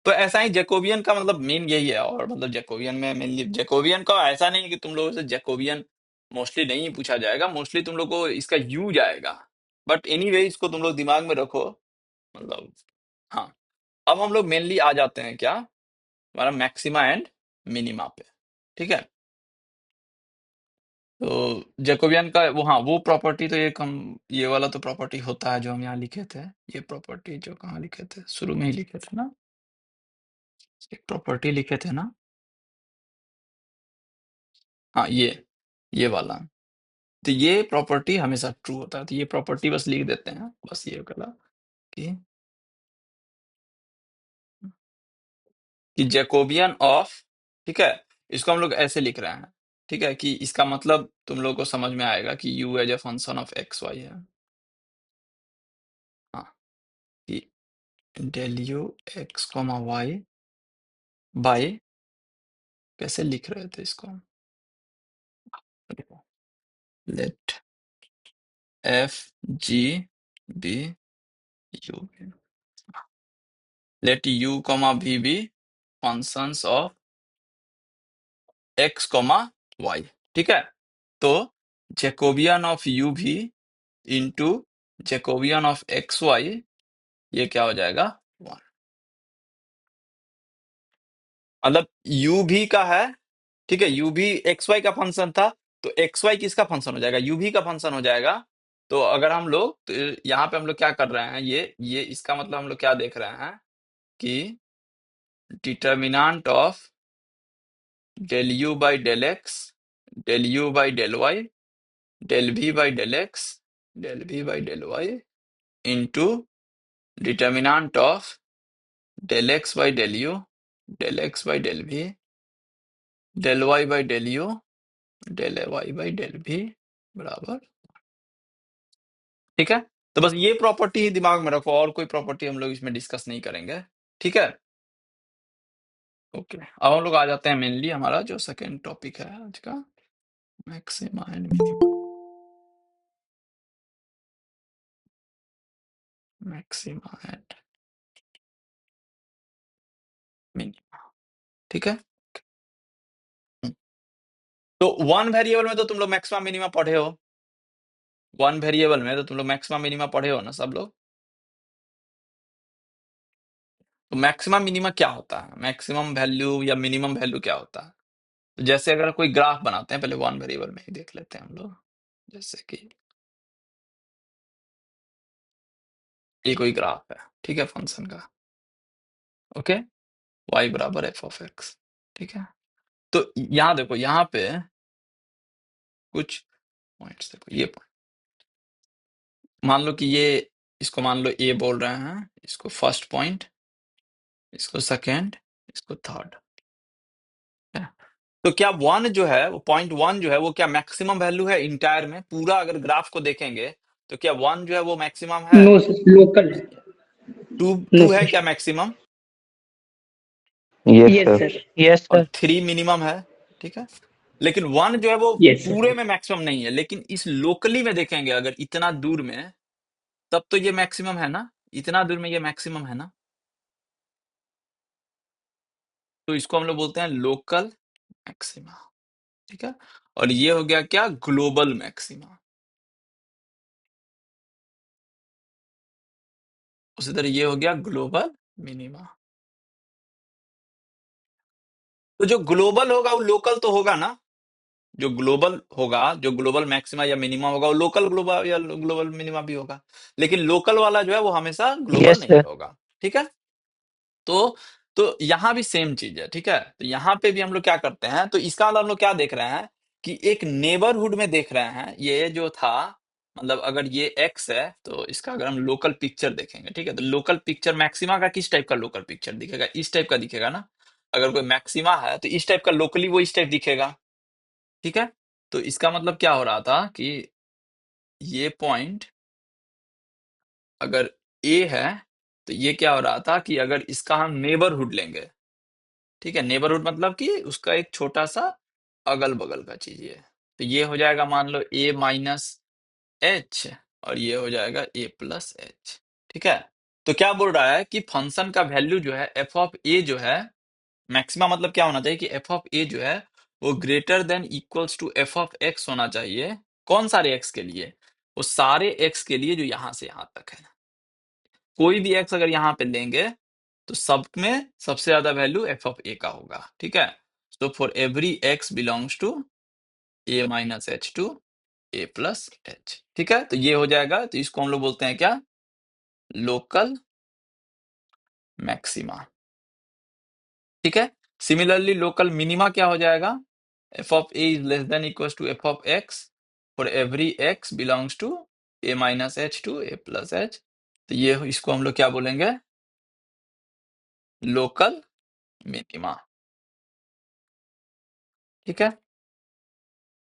तो ऐसा ही जैकोबियन का मतलब मेन यही है, और मतलब जैकोबियन में मेनली जैकोबियन का ऐसा नहीं है कि तुम लोगों से जैकोबियन मोस्टली नहीं पूछा जाएगा, मोस्टली तुम लोग को इसका यूज आएगा, बट एनीवे इसको तुम लोग दिमाग में रखो, मतलब हाँ। अब हम लोग मेनली आ जाते हैं क्या, हमारा मैक्सिमा एंड मिनिमा पे। ठीक है, तो जैकोबियन का वो, हाँ वो प्रॉपर्टी तो एक हम, ये वाला तो प्रॉपर्टी होता है जो हम यहाँ लिखे थे, ये प्रॉपर्टी जो कहाँ लिखे थे, शुरू में ही लिखे थे ना, एक प्रॉपर्टी लिखे थे ना, हाँ ये वाला। तो ये प्रॉपर्टी हमेशा ट्रू होता है, तो ये प्रॉपर्टी बस लिख देते हैं, बस ये वाला कि जैकोबियन ऑफ, ठीक है, इसको हम लोग ऐसे लिख रहे हैं। ठीक है, कि इसका मतलब तुम लोग को समझ में आएगा कि U as a function of x Y है। हाँ, कि del U X comma Y by, कैसे लिख रहे थे इसको, let F G be U, let U comma V be functions of X comma Y. ठीक है, तो जैकोबियन ऑफ यू भी into Jacobian of x Y, ये क्या हो जाएगा 1। मतलब यू भी का है, ठीक है, यू भी एक्स वाई का फंक्शन था, तो एक्स वाई किसका फंक्शन हो जाएगा, यू भी का फंक्शन हो जाएगा। तो अगर हम लोग, तो यहाँ पे हम लोग क्या कर रहे हैं, ये इसका मतलब हम लोग क्या देख रहे हैं कि determinant of del u by del x, del u by del y, del v by del x, del v by del y into determinant of del x by del u, del x by del v, del Y by del u, del Y by del v बराबर। ठीक है, तो बस ये property ही दिमाग में रखो, और कोई प्रॉपर्टी हम लोग इसमें डिस्कस नहीं करेंगे। ठीक है, ओके। अब हम लोग आ जाते हैं मेनली हमारा जो सेकेंड टॉपिक है आज का, maxima and minima. Maxima and minima, ठीक है। हम्म, तो वन वेरिएबल में तो तुम लोग मैक्सिमा मिनिमा पढ़े हो, वन वेरिएबल में तो तुम लोग मैक्सिमा मिनिमा पढ़े हो ना सब लोग। तो मैक्सिमम मिनिमा क्या होता है, मैक्सिमम वैल्यू या मिनिमम वैल्यू क्या होता है। तो जैसे अगर कोई ग्राफ बनाते हैं, पहले वन वेरिएबल में ही देख लेते हैं हम लोग। जैसे कि ये कोई ग्राफ है, ठीक है, फंक्शन का, ओके, y बराबर एफ ऑफ एक्स, ठीक है। तो यहाँ देखो, यहाँ पे कुछ पॉइंट्स देखो, ये point। मान लो कि ये, इसको मान लो ए बोल रहे हैं, इसको फर्स्ट पॉइंट, इसको सेकेंड, इसको थर्ड। तो क्या वन जो है, वो पॉइंट वन जो है, वो क्या मैक्सिमम वैल्यू है इंटायर में, पूरा अगर ग्राफ को देखेंगे तो क्या वन जो है वो मैक्सिमम है। नो सर, लोकल है। टू नो टू है सर। क्या maximum, yes yes sir. Sir. Yes और सर। थ्री मिनिमम है, ठीक है। लेकिन वन जो है वो यस पूरे सर। में मैक्सिमम नहीं है, लेकिन इस लोकली में देखेंगे अगर इतना दूर में, तब तो ये मैक्सिमम है ना, इतना दूर में ये मैक्सिमम है ना। तो इसको हम लोग बोलते हैं लोकल मैक्सिमा, ठीक है। और ये हो गया क्या, ग्लोबल मैक्सिमा। उसी तरह ये हो गया ग्लोबल मिनिमा। तो जो ग्लोबल होगा वो लोकल तो होगा ना, जो ग्लोबल होगा, जो ग्लोबल मैक्सिमा या मिनिमा होगा, वो लोकल ग्लोबल या ग्लोबल मिनिमा भी होगा। लेकिन लोकल वाला जो है वो हमेशा ग्लोबल यस नहीं सर। होगा, ठीक है। तो तो यहाँ भी सेम चीज है, ठीक है। तो यहाँ पे भी हम लोग क्या करते हैं, तो इसका मतलब हम लोग क्या देख रहे हैं कि एक नेबरहुड में देख रहे हैं, ये जो था, मतलब अगर ये एक्स है तो इसका अगर हम लोकल पिक्चर देखेंगे, ठीक है, तो लोकल पिक्चर मैक्सिमा का किस टाइप का लोकल पिक्चर दिखेगा, इस टाइप का दिखेगा ना। अगर कोई मैक्सिमा है तो इस टाइप का लोकली वो इस टाइप दिखेगा, ठीक है। तो इसका मतलब क्या हो रहा था कि ये पॉइंट अगर ए है, तो ये क्या हो रहा था कि अगर इसका हम नेबरहुड लेंगे, ठीक है, नेबरहुड मतलब कि उसका एक छोटा सा अगल बगल का चीज है, तो ये हो जाएगा मान लो ए माइनस एच, और ये हो जाएगा ए प्लस एच, ठीक है। तो क्या बोल रहा है कि फंक्शन का वैल्यू जो है एफ ऑफ ए जो है, मैक्सिमा मतलब क्या होना चाहिए कि एफ ऑफ ए जो है वो greater than equals to F of X होना चाहिए। कौन सारे एक्स के लिए, वो सारे एक्स के लिए जो यहां से यहां तक है। कोई भी एक्स अगर यहाँ पे लेंगे तो सब में सबसे ज्यादा वैल्यू एफ ऑफ ए का होगा, ठीक है। तो for every X belongs to A minus H to A plus H, ठीक है। तो ये हो जाएगा, तो इसको हम लोग बोलते हैं क्या, लोकल मैक्सिमा, ठीक है। सिमिलरली लोकल मिनिमा क्या हो जाएगा, F of A is less than equal to F of X for every X belongs to A minus H to A plus H. तो ये इसको हम लोग क्या बोलेंगे, लोकल मिनिमा, ठीक है।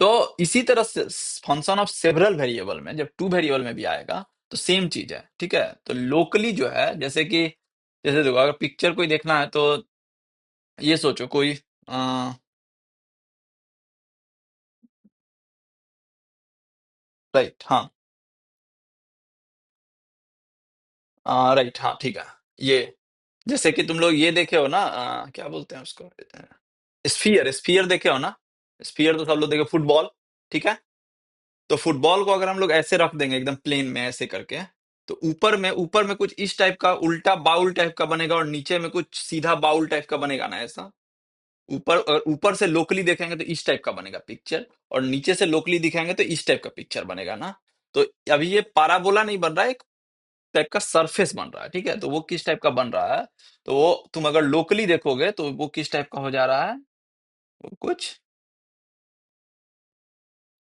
तो इसी तरह से फंक्शन ऑफ सेवरल वेरिएबल में, जब टू वेरिएबल में भी आएगा तो सेम चीज है, ठीक है। तो लोकली जो है, जैसे कि, जैसे देखो अगर पिक्चर कोई देखना है तो ये सोचो कोई राइट, हाँ, राइट, हाँ, ठीक है। ये जैसे कि तुम लोग ये देखे हो ना, क्या बोलते हैं उसको, स्फीयर, स्फीयर देखे हो ना, स्फीयर तो सब लोग देखे, फुटबॉल, ठीक है। तो फुटबॉल को अगर हम लोग ऐसे रख देंगे एकदम प्लेन में ऐसे करके, तो ऊपर में कुछ इस टाइप का उल्टा बाउल टाइप का बनेगा और नीचे में कुछ सीधा बाउल टाइप का बनेगा ना ऐसा। ऊपर से लोकली देखेंगे तो इस टाइप का बनेगा पिक्चर, और नीचे से लोकली दिखाएंगे तो इस टाइप का पिक्चर बनेगा ना। तो अभी ये पाराबोला नहीं बन रहा है, एक टाइप का सरफेस बन रहा है, ठीक है। तो वो किस टाइप का बन रहा है, तो वो तुम अगर लोकली देखोगे तो वो किस टाइप का हो जा रहा है, वो कुछ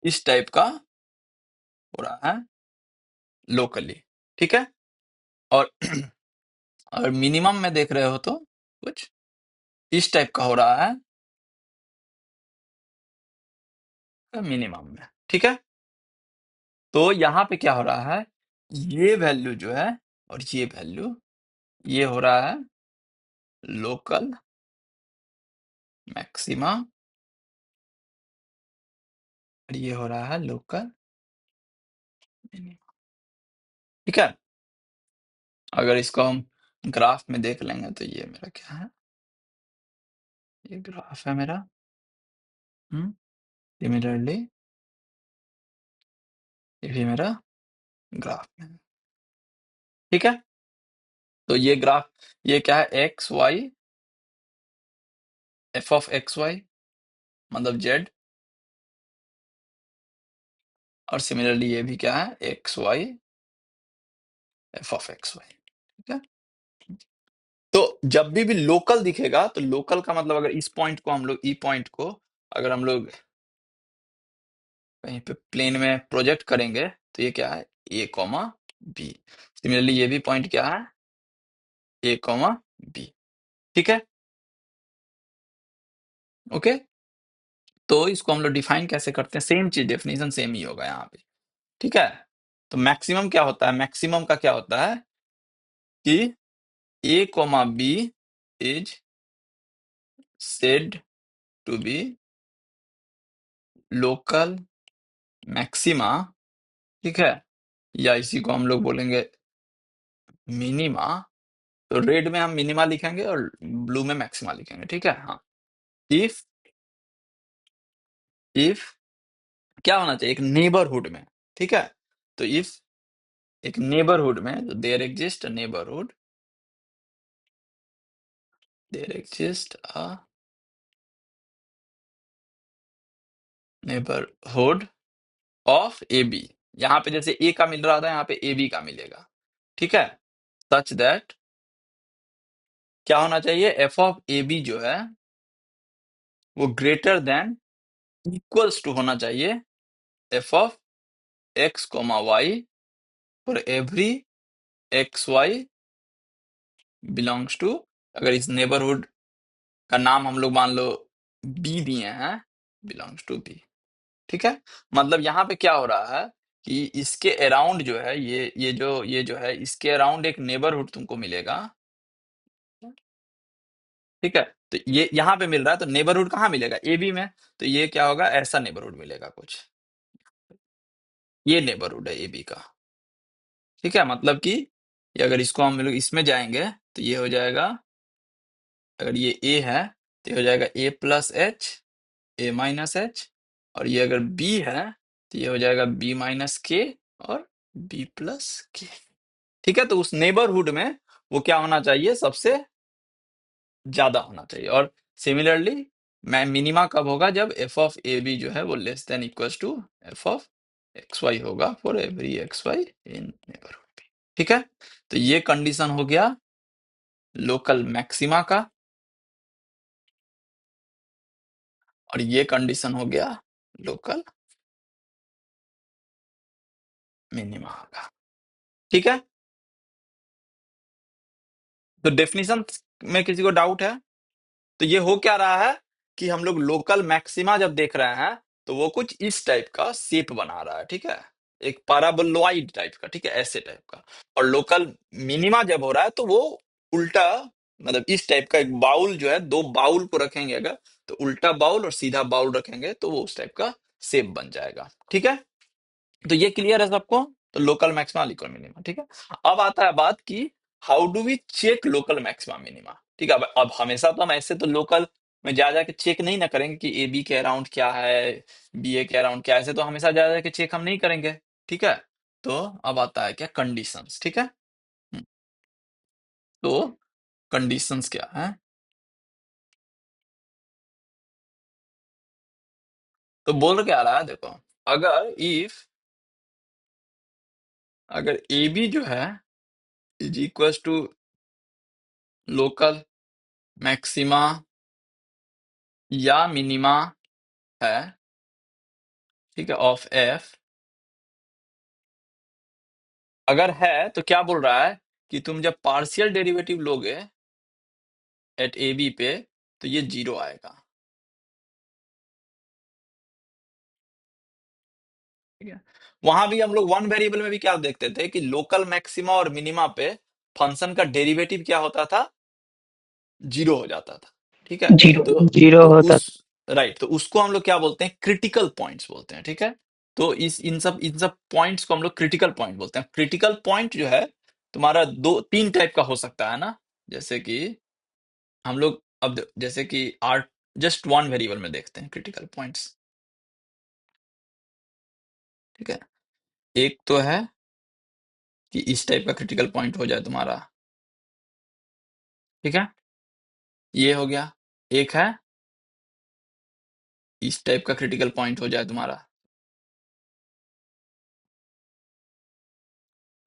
इस टाइप का हो रहा है लोकली, ठीक है। और और मिनिमम में देख रहे हो तो कुछ इस टाइप का हो रहा है मिनिमम में, ठीक है। तो यहाँ पे क्या हो रहा है, ये वैल्यू जो है और ये वैल्यू, ये हो रहा है लोकल मैक्सिमा और ये हो रहा है लोकल मिनिमा, ठीक है। अगर इसको हम ग्राफ में देख लेंगे तो ये मेरा क्या है, ये ग्राफ है मेरा। सिमिलरली ये भी मेरा ग्राफ में है, ठीक है। तो ये ग्राफ, ये क्या है, X Y, F of x Y मतलब जेड, और सिमिलरली ये भी क्या है, X Y F of x Y, ठीक है। तो जब भी लोकल दिखेगा तो लोकल का मतलब अगर इस पॉइंट को हम लोग, ई पॉइंट को अगर हम लोग कहीं पे प्लेन में प्रोजेक्ट करेंगे तो ये क्या है, ए कॉमा बी। सिमिलरली ये भी पॉइंट क्या है, ए कॉमा बी, ठीक है, ओके। तो इसको हम लोग डिफाइन कैसे करते हैं, सेम चीज, डेफिनेशन सेम ही होगा यहाँ पे, ठीक है। तो मैक्सिमम क्या होता है, मैक्सिमम का क्या होता है कि a comma b is said to be local maxima, ठीक है, या इसी को हम लोग बोलेंगे मिनिमा। तो रेड में हम मिनिमा लिखेंगे और ब्लू में मैक्सिमा लिखेंगे, ठीक है। हाँ, इफ इफ क्या होना चाहिए, एक नेबरहुड में, ठीक है। तो इफ एक नेबरहुड में, तो there exist a neighbourhood of A B, यहाँ पे जैसे ए का मिल रहा था यहाँ पे ए बी का मिलेगा, ठीक है। सच दैट क्या होना चाहिए, एफ ऑफ ए बी जो है वो ग्रेटर देन इक्वल्स टू होना चाहिए F of X comma Y for every x Y belongs to, अगर इस नेबरहुड का नाम हम लोग मान लो बी दिए हैं, बिलोंग्स टू बी, ठीक है। मतलब यहाँ पे क्या हो रहा है कि इसके अराउंड जो है, ये जो है इसके अराउंड एक नेबरहुड तुमको मिलेगा, ठीक है। तो ये यहाँ पे मिल रहा है, तो नेबरहुड कहाँ मिलेगा, ए बी में। तो ये क्या होगा, ऐसा नेबरहुड मिलेगा कुछ, ये नेबरहुड है ए बी का, ठीक है। मतलब कि ये अगर इसको हम लोग इसमें जाएंगे तो ये हो जाएगा, अगर ये ए है तो ये हो जाएगा ए प्लस एच, ए माइनस एच, और ये अगर बी है तो ये हो जाएगा बी माइनस के और बी प्लस के, ठीक है। तो उस नेबरहुड में वो क्या होना चाहिए, सबसे ज्यादा होना चाहिए। और सिमिलरली मैं मिनिमा कब होगा, जब एफ ऑफ ए बी जो है वो less than equals to F of x y होगा for every x y in neighbourhood, ठीक है। तो ये कंडीशन हो गया लोकल मैक्सिमा का, और ये कंडीशन हो गया लोकल मिनिमा का, ठीक है। तो डेफिनेशन में किसी को डाउट है, तो ये हो क्या रहा है कि हम लोग लोकल मैक्सिमा जब देख रहे हैं तो वो कुछ इस टाइप का शेप बना रहा है, ठीक है, एक पैराबोलॉइड टाइप का, ठीक है, ऐसे टाइप का। और लोकल मिनिमा जब हो रहा है तो वो उल्टा, मतलब इस टाइप का एक बाउल जो है, दो बाउल को रखेंगे अगर, तो उल्टा बाउल और सीधा बाउल रखेंगे तो वो उस टाइप का शेप बन जाएगा, ठीक है। तो ये क्लियर है सबको, तो लोकल मैक्सिमा लोकल मिनिमा, ठीक है। अब आता है बात की how do we check local maxima minima, ठीक है। अब हमेशा तो हम ऐसे तो लोकल में जा जाके चेक नहीं ना करेंगे कि ए बी के अराउंड क्या है, बी ए के अराउंड क्या है, ऐसे तो हमेशा जा जाके चेक हम नहीं करेंगे। ठीक है, तो अब आता है क्या, कंडीशंस। ठीक है, तो कंडीशंस क्या है, तो बोल क्या रहा है, देखो, अगर इफ, अगर ए बी जो है is equal to local maxima या मिनिमा है, ठीक है, ऑफ एफ, अगर है तो क्या बोल रहा है कि तुम जब पार्शियल डेरिवेटिव लोगे एट ए बी पे तो ये 0 आएगा। ठीक है, वहां भी हम लोग वन वेरिएबल में भी क्या देखते थे कि लोकल मैक्सिमा और मिनिमा पे फंक्शन का डेरिवेटिव क्या होता था, 0 हो जाता था। ठीक है, जीरो। तो 0 होता उस, राइट, तो उसको हम लोग क्या बोलते हैं, क्रिटिकल पॉइंट्स बोलते हैं। ठीक है, तो इस इन सब पॉइंट्स को हम लोग क्रिटिकल पॉइंट बोलते हैं। क्रिटिकल पॉइंट जो है तुम्हारा दो तीन टाइप का हो सकता है ना, जैसे कि हम लोग अब जैसे कि आर जस्ट वन वेरिएबल में देखते हैं क्रिटिकल पॉइंट्स। ठीक है, एक तो है कि इस टाइप का क्रिटिकल पॉइंट हो जाए तुम्हारा। ठीक है, ये हो गया। एक है इस टाइप का क्रिटिकल पॉइंट हो जाए तुम्हारा,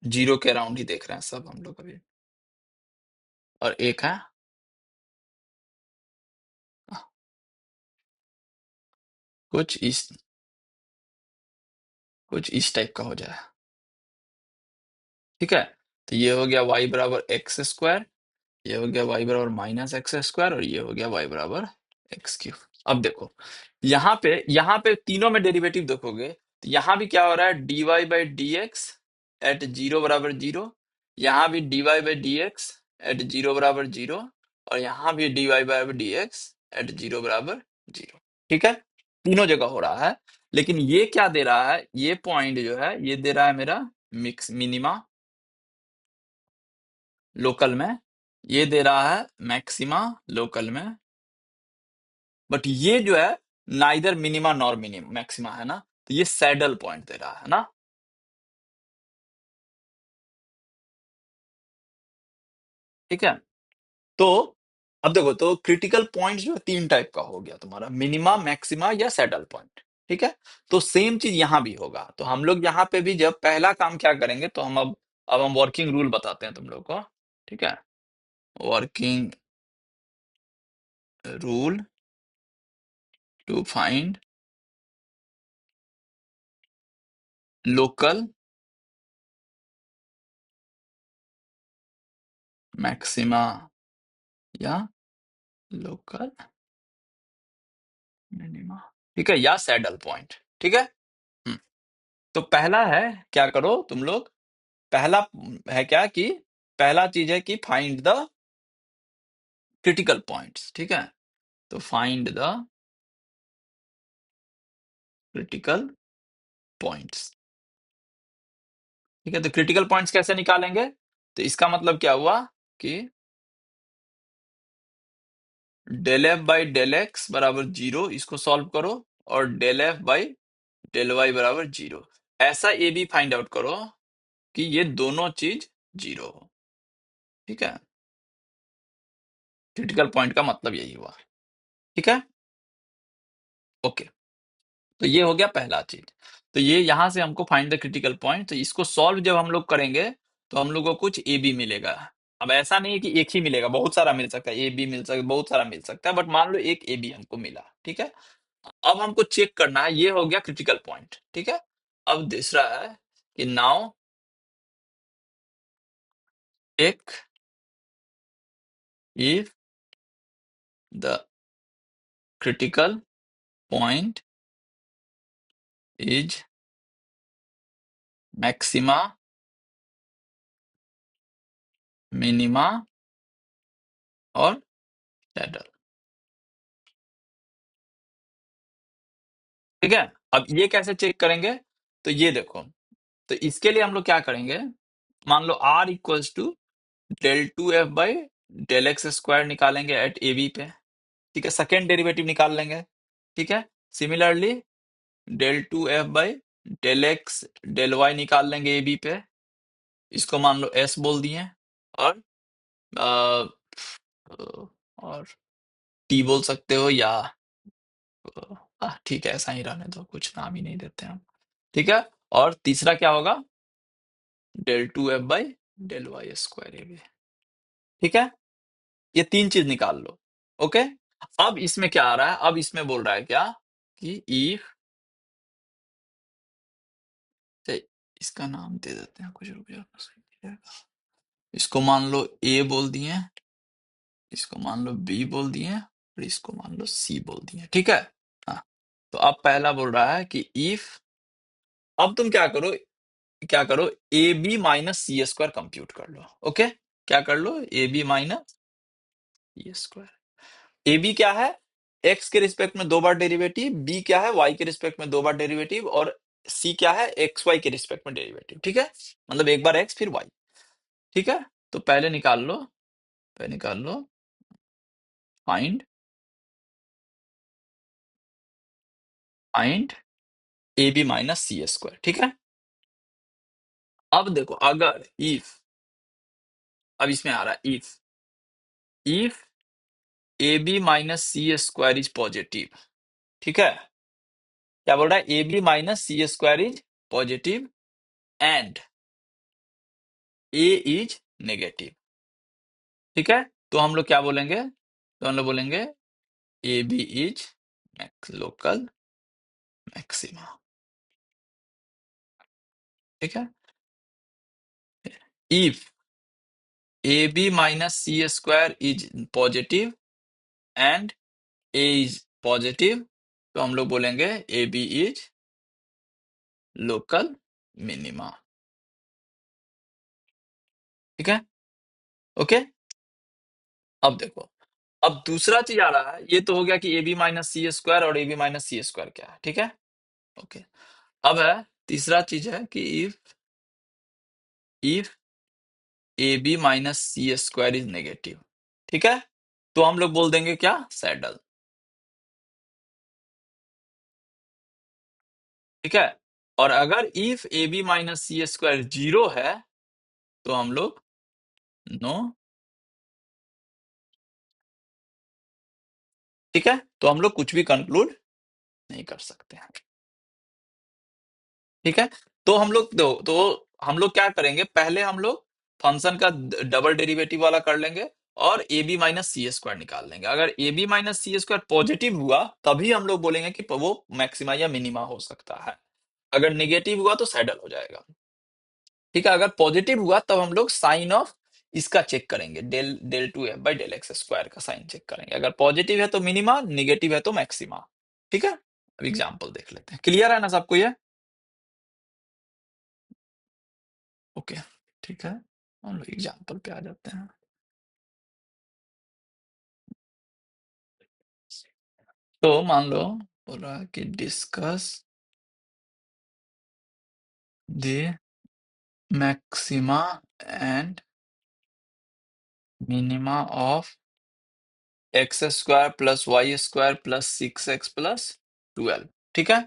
0 के अराउंड ही देख रहे हैं सब हम लोग अभी। और एक है कुछ इस टाइप का हो जाए। ठीक है, तो ये हो गया y बराबर एक्स स्क्वायर, ये हो गया y बराबर माइनस एक्स स्क्वायर, और ये हो गया y बराबर एक्स क्यूब। अब देखो यहाँ पे तीनों में डेरिवेटिव देखोगे तो यहाँ भी क्या हो रहा है, dy by D X at 0 बराबर 0, यहाँ भी dy by D X at 0 बराबर 0, और यहाँ भी dy by D X at 0 बराबर 0। ठीक है, तीनों जगह हो रहा है, लेकिन ये क्या दे रहा है, ये पॉइंट जो है ये दे रहा है मेरा मिक्स मिनिमा लोकल में, ये दे रहा है मैक्सिमा लोकल में, बट ये जो है neither minima nor minimum maxima है ना, तो ये सैडल पॉइंट दे रहा है ना। ठीक है, तो अब देखो, तो क्रिटिकल पॉइंट जो है तीन टाइप का हो गया तुम्हारा, मिनिमा मैक्सिमा या सैडल पॉइंट। ठीक है, तो सेम चीज यहां भी होगा। तो हम लोग यहाँ पे भी जब पहला काम क्या करेंगे, तो हम अब हम वर्किंग रूल बताते हैं तुम लोग को। ठीक है, working rule to find local maxima या लोकल मिनिमा, ठीक है, या सैडल पॉइंट। ठीक है, हम्म, तो पहला है, क्या करो तुम लोग, पहला है क्या कि पहला चीज है कि फाइंड द क्रिटिकल पॉइंट्स। ठीक है, तो फाइंड द क्रिटिकल पॉइंट्स। ठीक है, तो क्रिटिकल पॉइंट्स कैसे निकालेंगे, तो इसका मतलब क्या हुआ कि del F by del X बराबर 0, इसको सॉल्व करो, और del F by del Y बराबर 0, ऐसा ए बी फाइंड आउट करो कि ये दोनों चीज 0 हो। ठीक है, क्रिटिकल पॉइंट का मतलब यही हुआ। ठीक है, ओके, तो ये हो गया पहला चीज। तो ये यहां से हमको फाइंड द क्रिटिकल पॉइंट, तो इसको सॉल्व जब हम लोग करेंगे तो हम लोग को कुछ ए बी मिलेगा। अब ऐसा नहीं है कि एक ही मिलेगा, बहुत सारा मिल सकता है, ए बी मिल सकता है, बहुत सारा मिल सकता है, बट मान लो एक ए बी हमको मिला। ठीक है, अब हमको चेक करना है, ये हो गया क्रिटिकल पॉइंट। ठीक है, अब दूसरा है कि नाउ एक if the critical point is maxima minima और सैडल। ठीक है, अब ये कैसे चेक करेंगे, तो ये देखो, तो इसके लिए हम लोग क्या करेंगे, मान लो r equals to del two F by del X square निकालेंगे एट ए बी पे। ठीक है, सेकेंड डेरिवेटिव निकाल लेंगे। ठीक है, similarly del 2f by del x del y निकाल लेंगे ए बी पे, इसको मान लो s बोल दिए, और और t बोल सकते हो, या ठीक है ऐसा ही रहने दो, कुछ नाम ही नहीं देते हम। ठीक है, और तीसरा क्या होगा, del 2f by del y square A B. ठीक है, ये तीन चीज निकाल लो। ओके, अब इसमें क्या आ रहा है, अब इसमें बोल रहा है क्या कि इफ, इसका नाम दे देते हैं कुछ, रुक जाओ सही रहेगा। इसको मान लो ए बोल दिए, इसको मान लो बी बोल दिए, और इसको मान लो सी बोल दिए। ठीक है, हाँ, तो अब पहला बोल रहा है कि इफ, अब तुम क्या करो, a B minus C square compute कर लो। ओके, क्या कर लो, a B minus C square. A b क्या है, एक्स के रिस्पेक्ट में 2 बार डेरिवेटिव, बी क्या है, वाई के रिस्पेक्ट में 2 बार डेरिवेटिव, और सी क्या है, एक्स वाई के रिस्पेक्ट में डेरिवेटिव। ठीक है, मतलब एक बार एक्स फिर वाई। ठीक है, तो पहले निकाल लो, find a B minus C square. ठीक है, अब देखो, अगर इफ, अब इसमें आ रहा है if A B minus C square is positive. ठीक है, क्या बोल रहा है, A B minus C square is positive and A is negative. ठीक है, तो हम लोग क्या बोलेंगे, तो हम लोग बोलेंगे A B is local maxima. ठीक है, if A B minus C square is positive and A is positive, तो हम लोग बोलेंगे A B is local minima. ठीक है, ओके, अब देखो, अब दूसरा चीज आ रहा है, ये तो हो गया कि a B minus C square और A B minus C square क्या है। ठीक है, ओके, अब है तीसरा चीज है कि if A B minus C square is negative. ठीक है, तो हम लोग बोल देंगे क्या, सैडल। ठीक है, और अगर if A B minus C square 0 है, तो हम लोग नो। ठीक है, तो हम लोग कुछ भी कंक्लूड नहीं कर सकते हैं। ठीक है, तो हम लोग क्या करेंगे, पहले हम लोग फंक्शन का डबल डेरिवेटिव वाला कर लेंगे, और A B minus C square निकाल लेंगे। अगर A B minus C square positive हुआ, तभी हम लोग बोलेंगे कि वो मैक्सिमा या मिनिमा हो सकता है। अगर नेगेटिव हुआ तो सैडल हो जाएगा। ठीक है, अगर पॉजिटिव हुआ तब हम लोग साइन ऑफ इसका चेक करेंगे, del 2f by del X square का साइन चेक करेंगे। अगर पॉजिटिव है तो मिनिमा, निगेटिव है तो मैक्सिमा। ठीक है, अब एग्जाम्पल देख लेते हैं, क्लियर है ना सबको ये? ओके, ठीक है, हम लोग एग्जाम्पल पे आ जाते हैं। तो मान लो बोल रहा है कि discuss the maxima and minima of X square plus Y square plus 6x plus 12। ठीक है,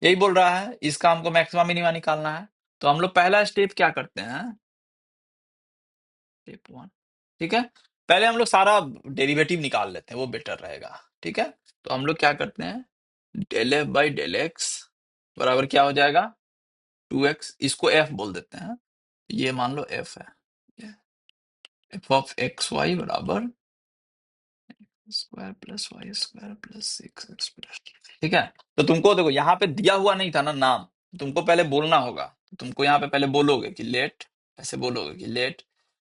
यही बोल रहा है, इसका हमको मैक्सिमा मिनिमा निकालना है। तो हम लोग पहला स्टेप क्या करते हैं, स्टेप 1। ठीक है, पहले हम लोग सारा डेरिवेटिव निकाल लेते हैं, वो बेटर रहेगा। ठीक है, तो हम लोग क्या करते हैं, del F by del X बराबर क्या हो जाएगा, 2x, इसको f बोल देते हैं, ये मान लो f है, एफ ऑफ एक्स वाई बराबर square plus Y square plus 6x plus. ठीक है, तो तुमको देखो यहाँ पे दिया हुआ नहीं था ना नाम, तुमको पहले बोलना होगा। तुमको यहाँ पे पहले बोलोगे कि लेट, ऐसे बोलोगे कि let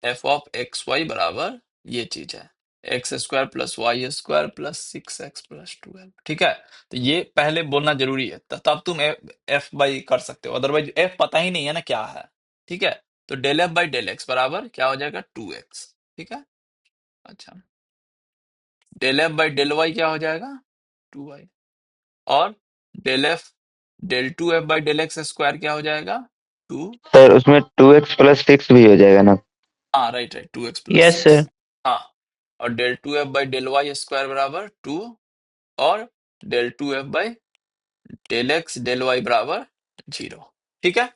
F of x Y बराबर ये चीज है, X square plus Y square plus 6x plus 12। ठीक है, तो ये पहले बोलना जरूरी है, तब तुम एफ बाई कर सकते हो, अदरवाइज एफ पता ही नहीं है ना क्या है। ठीक है, तो del F by del X बराबर क्या हो जाएगा, 2x। ठीक है, अच्छा, del F by del Y क्या हो जाएगा, 2y, और del 2f by del X square क्या हो जाएगा, 2। सर उसमें 2x प्लस 6 भी हो जाएगा ना? हाँ right, 2x plus yes 6। Sir. हाँ, और del 2f by del y square बराबर 2 और del 2f by del x del y बराबर 0। ठीक है,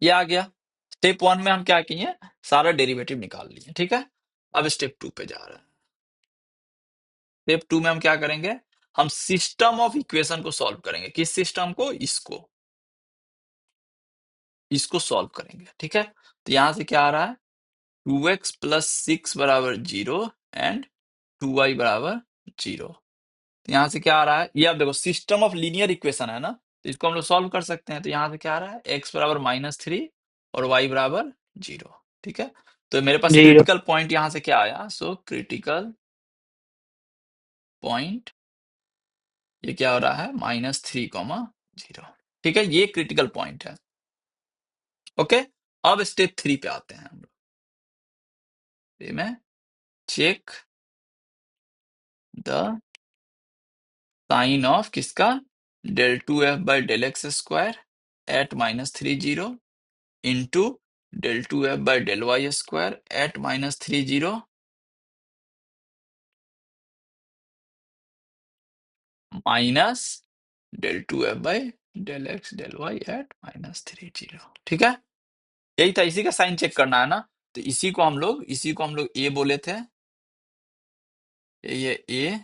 ये आ गया। स्टेप 1 में हम क्या किए, सारा डेरिवेटिव निकाल लिए। ठीक है, अब स्टेप 2 पे जा रहे हैं। स्टेप 2 में हम क्या करेंगे, हम सिस्टम ऑफ इक्वेशन को सॉल्व करेंगे। किस सिस्टम को, इसको सॉल्व करेंगे। ठीक है, तो यहां से क्या आ रहा है, 2x प्लस 6 बराबर 0 एंड 2y बराबर 0। तो यहां से क्या आ रहा है, ये आप देखो सिस्टम ऑफ लीनियर इक्वेशन है ना, तो इसको हम लोग सॉल्व कर सकते हैं। तो यहां से क्या आ रहा है, x बराबर -3 और y बराबर 0। ठीक है, तो मेरे पास 0 क्रिटिकल पॉइंट यहां से क्या आया, सो क्रिटिकल पॉइंट ये क्या हो रहा है, -3, 0। ठीक है, ये क्रिटिकल पॉइंट है। ओके, अब स्टेप 3 पे आते हैं हम लोग। में चेक द साइन ऑफ किसका, del 2f by del x square at -3 0 into del 2f by del y square at -3 0 minus del 2f by del x del y at -3 0। ठीक है, यही था, इसी का साइन चेक करना है ना। तो इसी को हम लोग ए बोले थे, ये ए,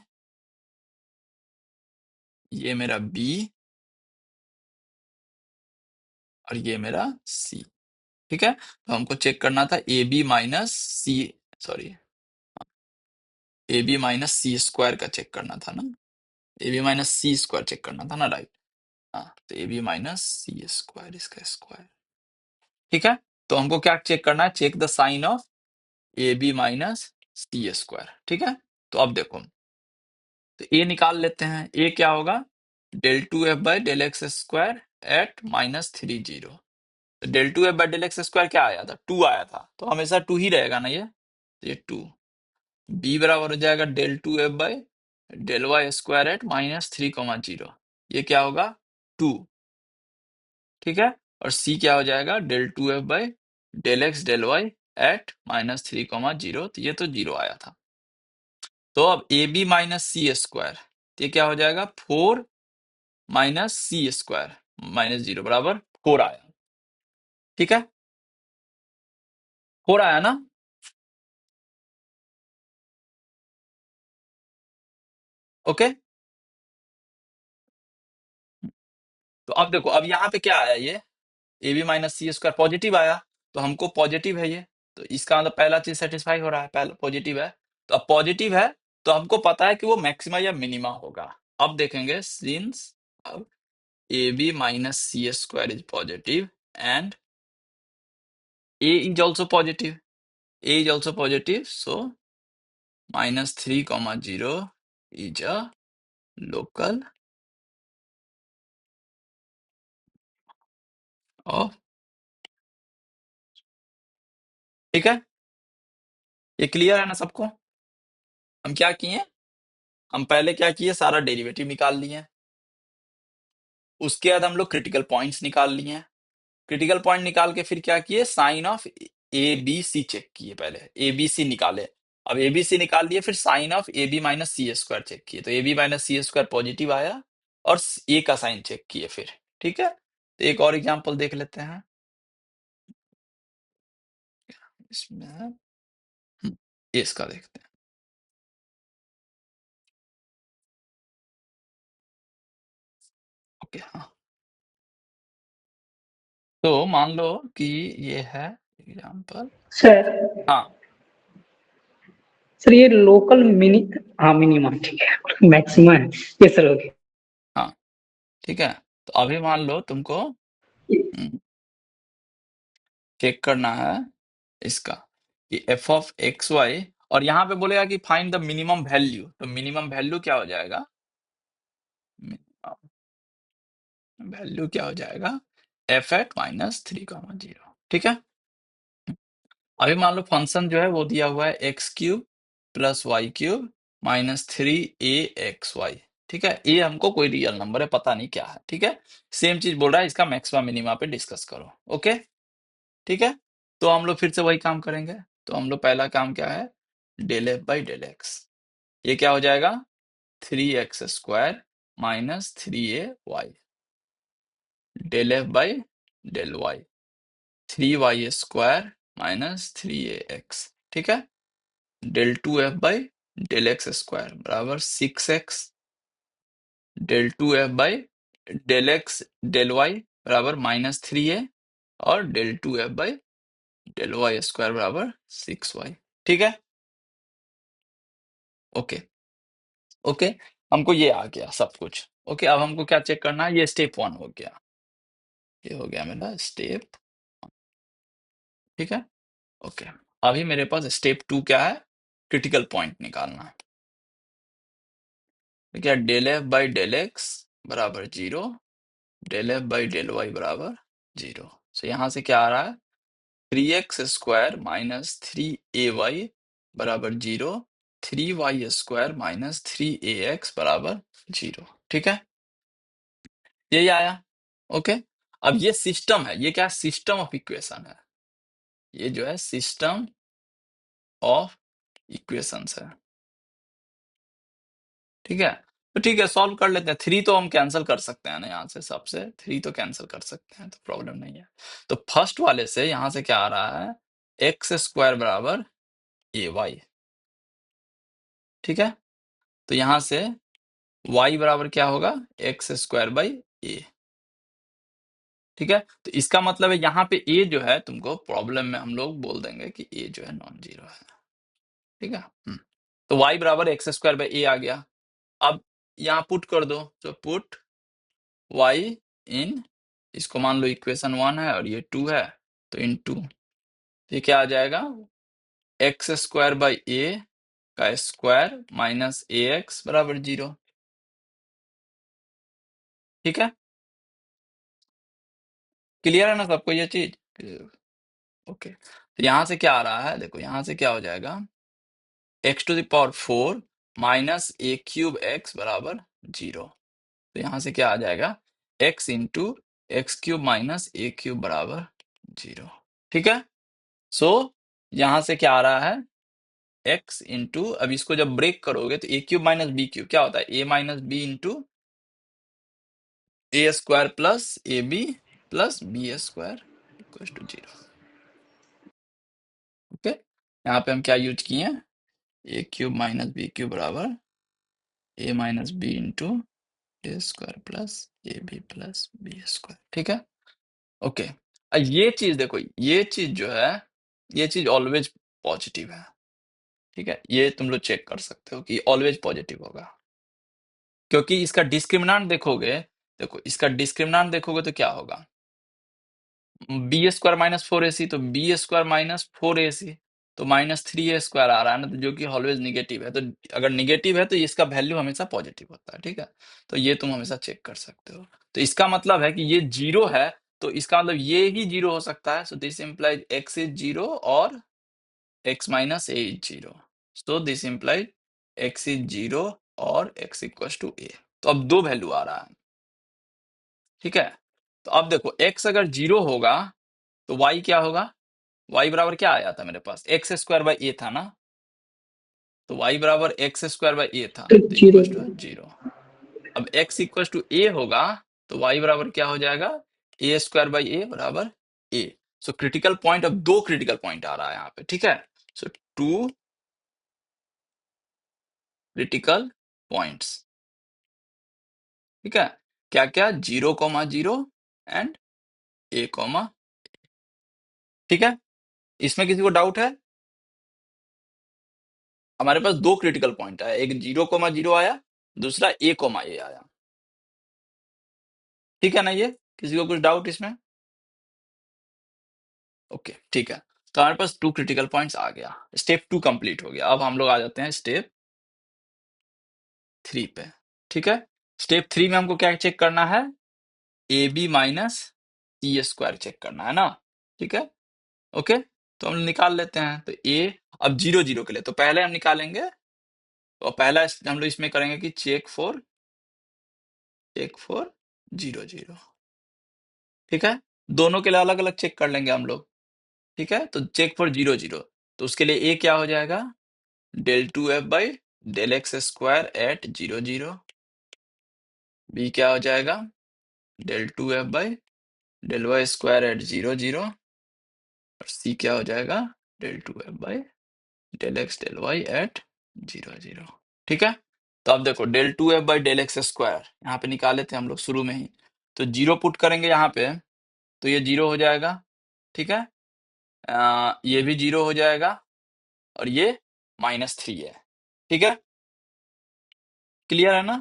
ये मेरा बी और ये मेरा सी। ठीक है, तो हमको चेक करना था A B minus C, sorry A B minus C square का चेक करना था ना, A B minus C square check करना था ना, राइट। हाँ, तो A B minus C square, इसका स्क्वायर। ठीक है, तो हमको क्या चेक करना है, check the sign of A B minus C square. ठीक है, तो अब देखो, तो ए निकाल लेते हैं। ए क्या होगा, del 2f by del x square at -3 0। तो del 2f by del x square क्या आया था, 2 आया था, तो हमेशा 2 ही रहेगा ना ये, तो ये 2। बी बराबर हो जाएगा del 2f by del y square at -3, 0, ये क्या होगा 2। ठीक है, और सी क्या हो जाएगा, del 2f by del x del y at -3, 0, तो ये तो 0 आया था। तो अब A B minus C square, तो ये क्या हो जाएगा 4 माइनस सी स्क्वायर -0 बराबर 4 आया। ठीक है, 4 आया ना। ओके, तो अब देखो, अब यहाँ पे क्या आया, ये A B minus C square positive आया, तो हमको पॉजिटिव है ये, तो इसका मतलब पहला चीज सेटिस्फाई हो रहा है, पहला पॉजिटिव है। तो अब पॉजिटिव है, तो हमको पता है कि वो मैक्सिमा या मिनिमा होगा। अब देखेंगे, सिंस अब A B minus C square is positive and A is also positive, A is also positive, so -3, 0 is a local of. ठीक है, ये क्लियर है ना सबको। हम क्या किए, हम पहले क्या किए, सारा डेरिवेटिव निकाल लिए, उसके बाद हम लोग क्रिटिकल पॉइंट्स निकाल लिए। क्रिटिकल पॉइंट निकाल के फिर क्या किए, sign of A B C check किए, पहले ए बी सी निकाले। अब ए बी सी निकाल लिए, फिर sign of A B minus C square check किए, तो A B minus C square positive आया, और ए का साइन चेक किए फिर। ठीक है, तो एक और एग्जांपल देख लेते हैं इसमें, इसका देखते हैं। ओके, हाँ, तो मान लो कि ये है एग्जांपल। सर हाँ, सर ये लोकल हाँ मिनिमा, ठीक है, मैक्सिमा है ये सर, ओके। हाँ, ठीक है, तो अभी मान लो तुमको चेक करना है इसका, कि एफ ऑफ एक्स वाई, और यहाँ पे बोलेगा कि फाइंड द मिनिमम वैल्यू, तो मिनिमम वैल्यू क्या हो जाएगा, वैल्यू क्या हो जाएगा, एफ एट -3, 0। ठीक है, अभी मान लो फंक्शन जो है वो दिया हुआ है X cube plus Y cube -3aXy। ठीक है, ये हमको कोई रियल नंबर है, पता नहीं क्या है। ठीक है, सेम चीज बोल रहा है, इसका मैक्सिमम मिनिमा पे डिस्कस करो। ओके, ठीक है, तो हम लोग फिर से वही काम करेंगे। तो हम लोग पहला काम क्या है, del F by del X. ये क्या हो जाएगा 3x² minus 3ay del F by del Y 3y² minus 3ax। ठीक है, del 2f by del X square बराबर 6x del 2f by del x del Y बराबर माइनस 3a और del 2f by del Y square बराबर 6y। ठीक है, okay okay, हमको ये आ गया सब कुछ। ओके, अब हमको क्या चेक करना है, ये स्टेप 1 हो गया, ये हो गया मेरा स्टेप। ठीक है, ओके, अभी मेरे पास स्टेप 2 क्या है, क्रिटिकल पॉइंट निकालना है। तो क्या del F by del X बराबर 0, del F by del Y बराबर 0। सो यहाँ से क्या आ रहा है 3x² माइनस 3ay बराबर 0, 3y² माइनस 3ax बराबर 0। ठीक है, यही आया। ओके, अब ये सिस्टम है, ये क्या सिस्टम ऑफ इक्वेशन है, ये जो है सिस्टम ऑफ इक्वेशंस है। ठीक है, तो ठीक है, सॉल्व कर लेते हैं। 3 तो हम कैंसिल कर सकते हैं ना, यहाँ से सबसे 3 तो कैंसिल कर सकते हैं, तो प्रॉब्लम नहीं है। तो फर्स्ट वाले से यहाँ से क्या आ रहा है x² बराबर ay। ठीक है, तो यहाँ से y बराबर क्या होगा x² बाई a। ठीक है, तो इसका मतलब है यहाँ पे a जो है तुमको प्रॉब्लम में हम लोग बोल देंगे कि a जो है नॉन जीरो है। ठीक है, तो y बराबर x² बाई a आ गया। अब यहाँ पुट कर दो, तो पुट y इन, इसको मान लो इक्वेशन 1 है और ये 2 है, तो इन 2, ये क्या आ जाएगा x² बाई a का स्क्वायर माइनस ax बराबर 0। ठीक है, क्लियर है ना सबको ये चीज? ओके, तो यहां से क्या आ रहा है, देखो यहां से क्या हो जाएगा x⁴ माइनस a³ बराबर 0। तो यहां से क्या आ जाएगा x into x³ minus a³ बराबर 0। ठीक है, सो यहां से क्या आ रहा है x इंटू, अब इसको जब ब्रेक करोगे तो a³ माइनस b³ क्या होता है a minus B into a² plus ab plus b² equal to 0। Okay, यहाँ पे हम क्या यूज किए हैं a³ माइनस b³ बराबर a minus B into a² plus ab plus b²। ठीक है, ओके, ये चीज देखो, ये चीज जो है ये चीज ऑलवेज पॉजिटिव है। ठीक है, ये तुम लोग चेक कर सकते हो कि ऑलवेज पॉजिटिव होगा, क्योंकि इसका डिस्क्रिमिनांट देखोगे, देखो इसका डिस्क्रिमिनांट देखोगे तो क्या होगा b² माइनस 4ac, तो b² माइनस 4ac तो माइनस 3a² आ रहा है ना, तो जो कि ऑलवेज निगेटिव है। तो अगर निगेटिव है तो इसका वैल्यू हमेशा पॉजिटिव होता है। ठीक है, तो ये तुम हमेशा चेक कर सकते हो। तो इसका मतलब है कि ये 0 है, तो इसका मतलब ये ही 0 हो सकता है। So this implies x is 0 और x minus a is 0। So this implies x is 0 और x इक्वल टू a। तो अब दो वैल्यू आ रहा है। ठीक है, तो अब देखो x अगर 0 होगा तो y क्या होगा, y बराबर क्या आया था मेरे पास x² बाई a था ना, तो y बराबर x² बाई a था, तो तो 0। Equal to 0। अब x इक्वल टू a होगा तो y बराबर क्या हो जाएगा a² बाई a बराबर a। सो क्रिटिकल पॉइंट, अब दो क्रिटिकल पॉइंट आ रहा है यहाँ पे। ठीक है, सो 2 क्रिटिकल पॉइंट्स। ठीक है, क्या क्या 0,0 एंड a, ठीक है, इसमें किसी को डाउट है? हमारे पास दो क्रिटिकल पॉइंट आया, एक 0,0 आया, दूसरा a, a आया। ठीक है ना, ये किसी को कुछ डाउट इसमें? ओके, ठीक है, तो हमारे पास 2 क्रिटिकल पॉइंट्स आ गया, स्टेप 2 कंप्लीट हो गया। अब हम लोग आ जाते हैं स्टेप 3 पे। ठीक है, स्टेप 3 में हमको क्या चेक करना है A B minus c² check करना है ना। ठीक है, ओके, तो हम निकाल लेते हैं। तो a अब 0 0 के लिए, तो पहले हम निकालेंगे, तो पहला हम लोग इसमें करेंगे कि चेक फॉर 0 0। ठीक है, दोनों के लिए अलग अलग चेक कर लेंगे हम लोग। ठीक है, तो चेक फॉर 0 0, तो उसके लिए a क्या हो जाएगा del 2f by del x square at 0 0। b क्या हो जाएगा del 2f by del y square at 0 0। और c क्या हो जाएगा del 2f by del x del y at 0 0। ठीक है, तो अब देखो del 2f by del x square यहाँ पे निकाले थे हम लोग शुरू में ही, तो जीरो पुट करेंगे यहाँ पे तो ये जीरो हो जाएगा। ठीक है, ये भी जीरो हो जाएगा और ये -3 है। ठीक है, क्लियर है ना?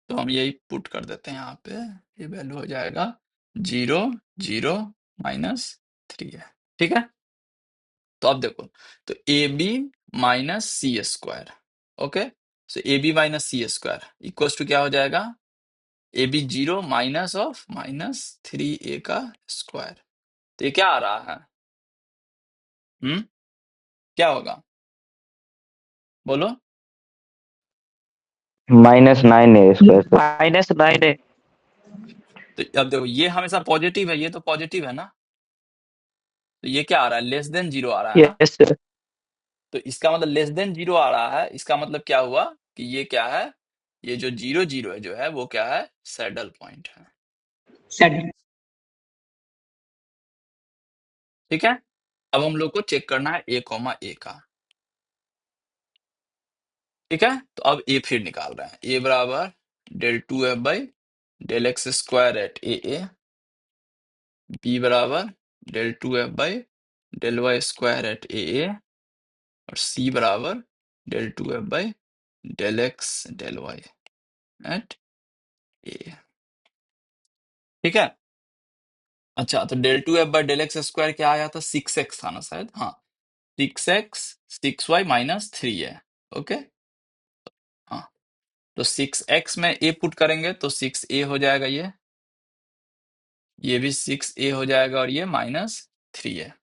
तो हम यही पुट कर देते हैं यहाँ पे, ये वैल्यू हो जाएगा 0 0 -3 है। ठीक है, तो अब देखो, तो A B minus C square, okay, so A B minus C square equals to क्या हो जाएगा A B 0 minus of -3a का स्क्वायर। तो ये क्या आ रहा है? क्या होगा बोलो? -9a² sir. -9a। तो अब देखो ये हमेशा पॉजिटिव है, ये तो पॉजिटिव है ना, तो ये क्या आ रहा है लेस देन जीरो आ रहा है ना। Yes sir. तो इसका मतलब लेस देन जीरो आ रहा है, इसका मतलब क्या हुआ कि ये क्या है, ये जो 0 0 है जो है वो क्या है सैडल पॉइंट है। सेड ठीक है, अब हम लोग को चेक करना है a a का। ठीक है, तो अब a फिर निकाल रहे हैं, a बराबर del 2f by del x square at a, b बराबर del 2f by del y square at a, और c बराबर del 2f by del x del y at a। ठीक है, अच्छा तो del 2f by del x square क्या आया था 6x था ना शायद, हाँ 6x 6y -3 है। ओके, हाँ, तो 6x में a पुट करेंगे तो 6a हो जाएगा, ये भी 6a हो जाएगा और ये -3 है।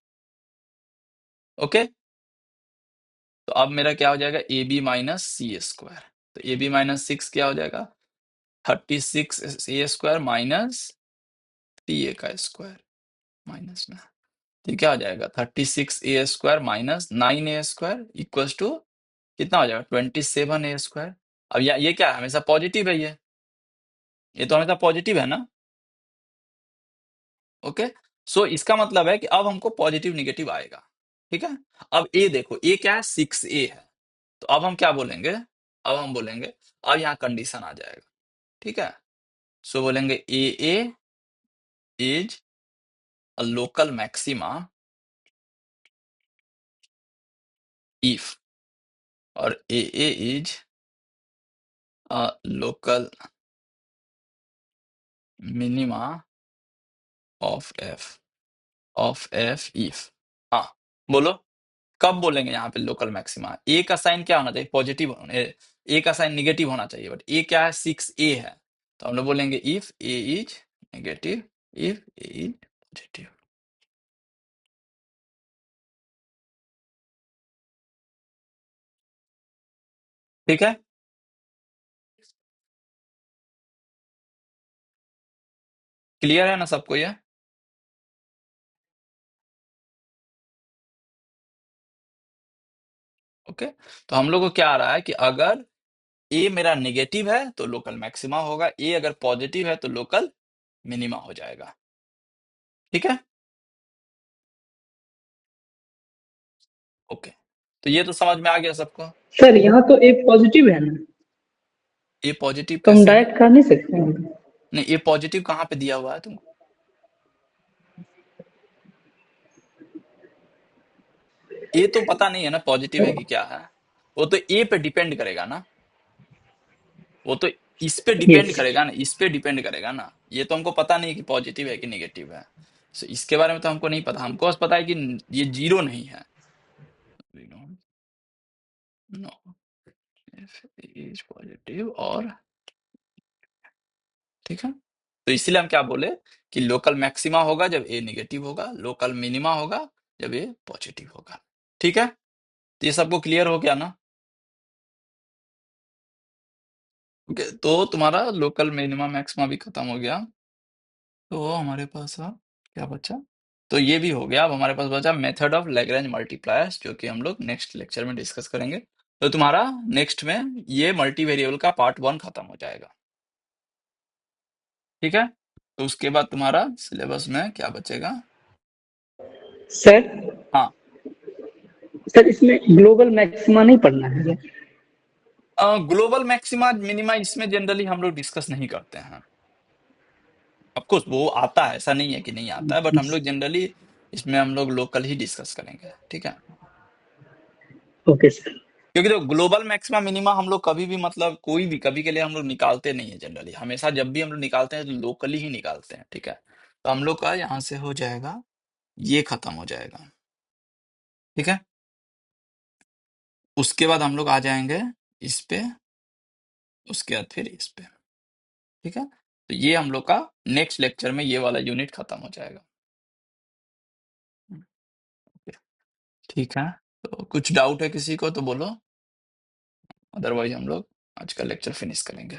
ओके, तो अब मेरा क्या हो जाएगा A B minus C square, तो ए बी माइनस 6 क्या हो जाएगा 36a² -3a का स्क्वायर माइनस में, तो ये क्या हो जाएगा 36a² -9a² इक्वल्स टू कितना हो जाएगा 27a²। अब ये क्या है हमेशा पॉजिटिव है, ये तो हमेशा पॉजिटिव है ना। ओके, सो इसका मतलब है कि अब हमको पॉजिटिव निगेटिव आएगा। ठीक है, अब ए देखो, ए क्या है 6a है, तो अब हम क्या बोलेंगे, अब हम बोलेंगे, अब यहाँ कंडीशन आ जाएगा। ठीक है, सो बोलेंगे a is a local maxima if, और a is a local minima of f if. हाँ बोलो, कब बोलेंगे यहाँ पे लोकल मैक्सिमा, ए का साइन क्या होना चाहिए पॉजिटिव, ए का साइन निगेटिव होना चाहिए, बट ए क्या है 6a है, तो हम लोग बोलेंगे if A is negative, if A is positive. ठीक है, क्लियर है ना सबको ये? ओके, तो हम लोग को क्या आ रहा है कि अगर ए मेरा नेगेटिव है तो लोकल मैक्सिमा होगा, ए अगर पॉजिटिव है तो लोकल मिनिमा हो जाएगा। ठीक है, ओके, तो ये तो समझ में आ गया सबको। सर यहाँ तो ए पॉजिटिव है ना, ए पॉजिटिव तो हम कैसे है? डायरेक्ट कर नहीं सकते हैं। नहीं, ए पॉजिटिव कहाँ पे दिया हुआ है तुमको? ए तो पता नहीं है ना पॉजिटिव है कि क्या है, वो तो ए पे डिपेंड करेगा ना, वो तो इस पे डिपेंड यस करेगा ना, इस पे डिपेंड करेगा ना, ये तो हमको पता नहीं कि पॉजिटिव है कि नेगेटिव है। So, इसके बारे में तो हमको नहीं पता, हमको बस पता है कि ये जीरो नहीं है। नो इफ इज पॉजिटिव, और ठीक है, तो इसीलिए हम क्या बोले कि लोकल मैक्सिमा होगा जब ए नेगेटिव होगा, लोकल मिनिमा होगा जब ए पॉजिटिव होगा। ठीक है, तो ये सबको क्लियर हो गया ना? ओके, तो तुम्हारा लोकल मिनिमा मैक्सिमा भी खत्म हो गया, तो हमारे पास अब क्या बचा, तो ये भी हो गया। अब हमारे पास बचा मेथड ऑफ लैग्रेंज मल्टीप्लायर्स, जो कि हम लोग नेक्स्ट लेक्चर में डिस्कस करेंगे। तो तुम्हारा नेक्स्ट में ये मल्टी वेरिएबल का पार्ट 1 खत्म हो जाएगा। ठीक है, तो उसके बाद तुम्हारा सिलेबस में क्या बचेगा? सर हाँ, सर इसमें ग्लोबल मैक्सिमा नहीं पढ़ना है क्या? ग्लोबल मैक्सिमा मिनिमा इसमें जनरली हम लोग डिस्कस नहीं करते हैं। ऑफकोर्स वो आता है, ऐसा नहीं है कि नहीं आता है, बट हम लोग जनरली इसमें हम लोग लोकल ही डिस्कस करेंगे। ठीक है, ओके सर। क्योंकि तो ग्लोबल मैक्सिमा मिनिमा हम लोग कभी भी मतलब कोई भी कभी के लिए हम लोग निकालते नहीं है जनरली। हमेशा जब भी हम लोग निकालते हैं तो लोकली ही निकालते हैं। ठीक है, तो हम लोग का यहाँ से हो जाएगा, ये खत्म हो जाएगा। ठीक है, उसके बाद हम लोग आ जाएंगे इस पे, उसके बाद फिर इस पे। ठीक है, तो ये हम लोग का नेक्स्ट लेक्चर में ये वाला यूनिट खत्म हो जाएगा। ठीक है, तो कुछ डाउट है किसी को तो बोलो, अदरवाइज हम लोग आज का लेक्चर फिनिश करेंगे।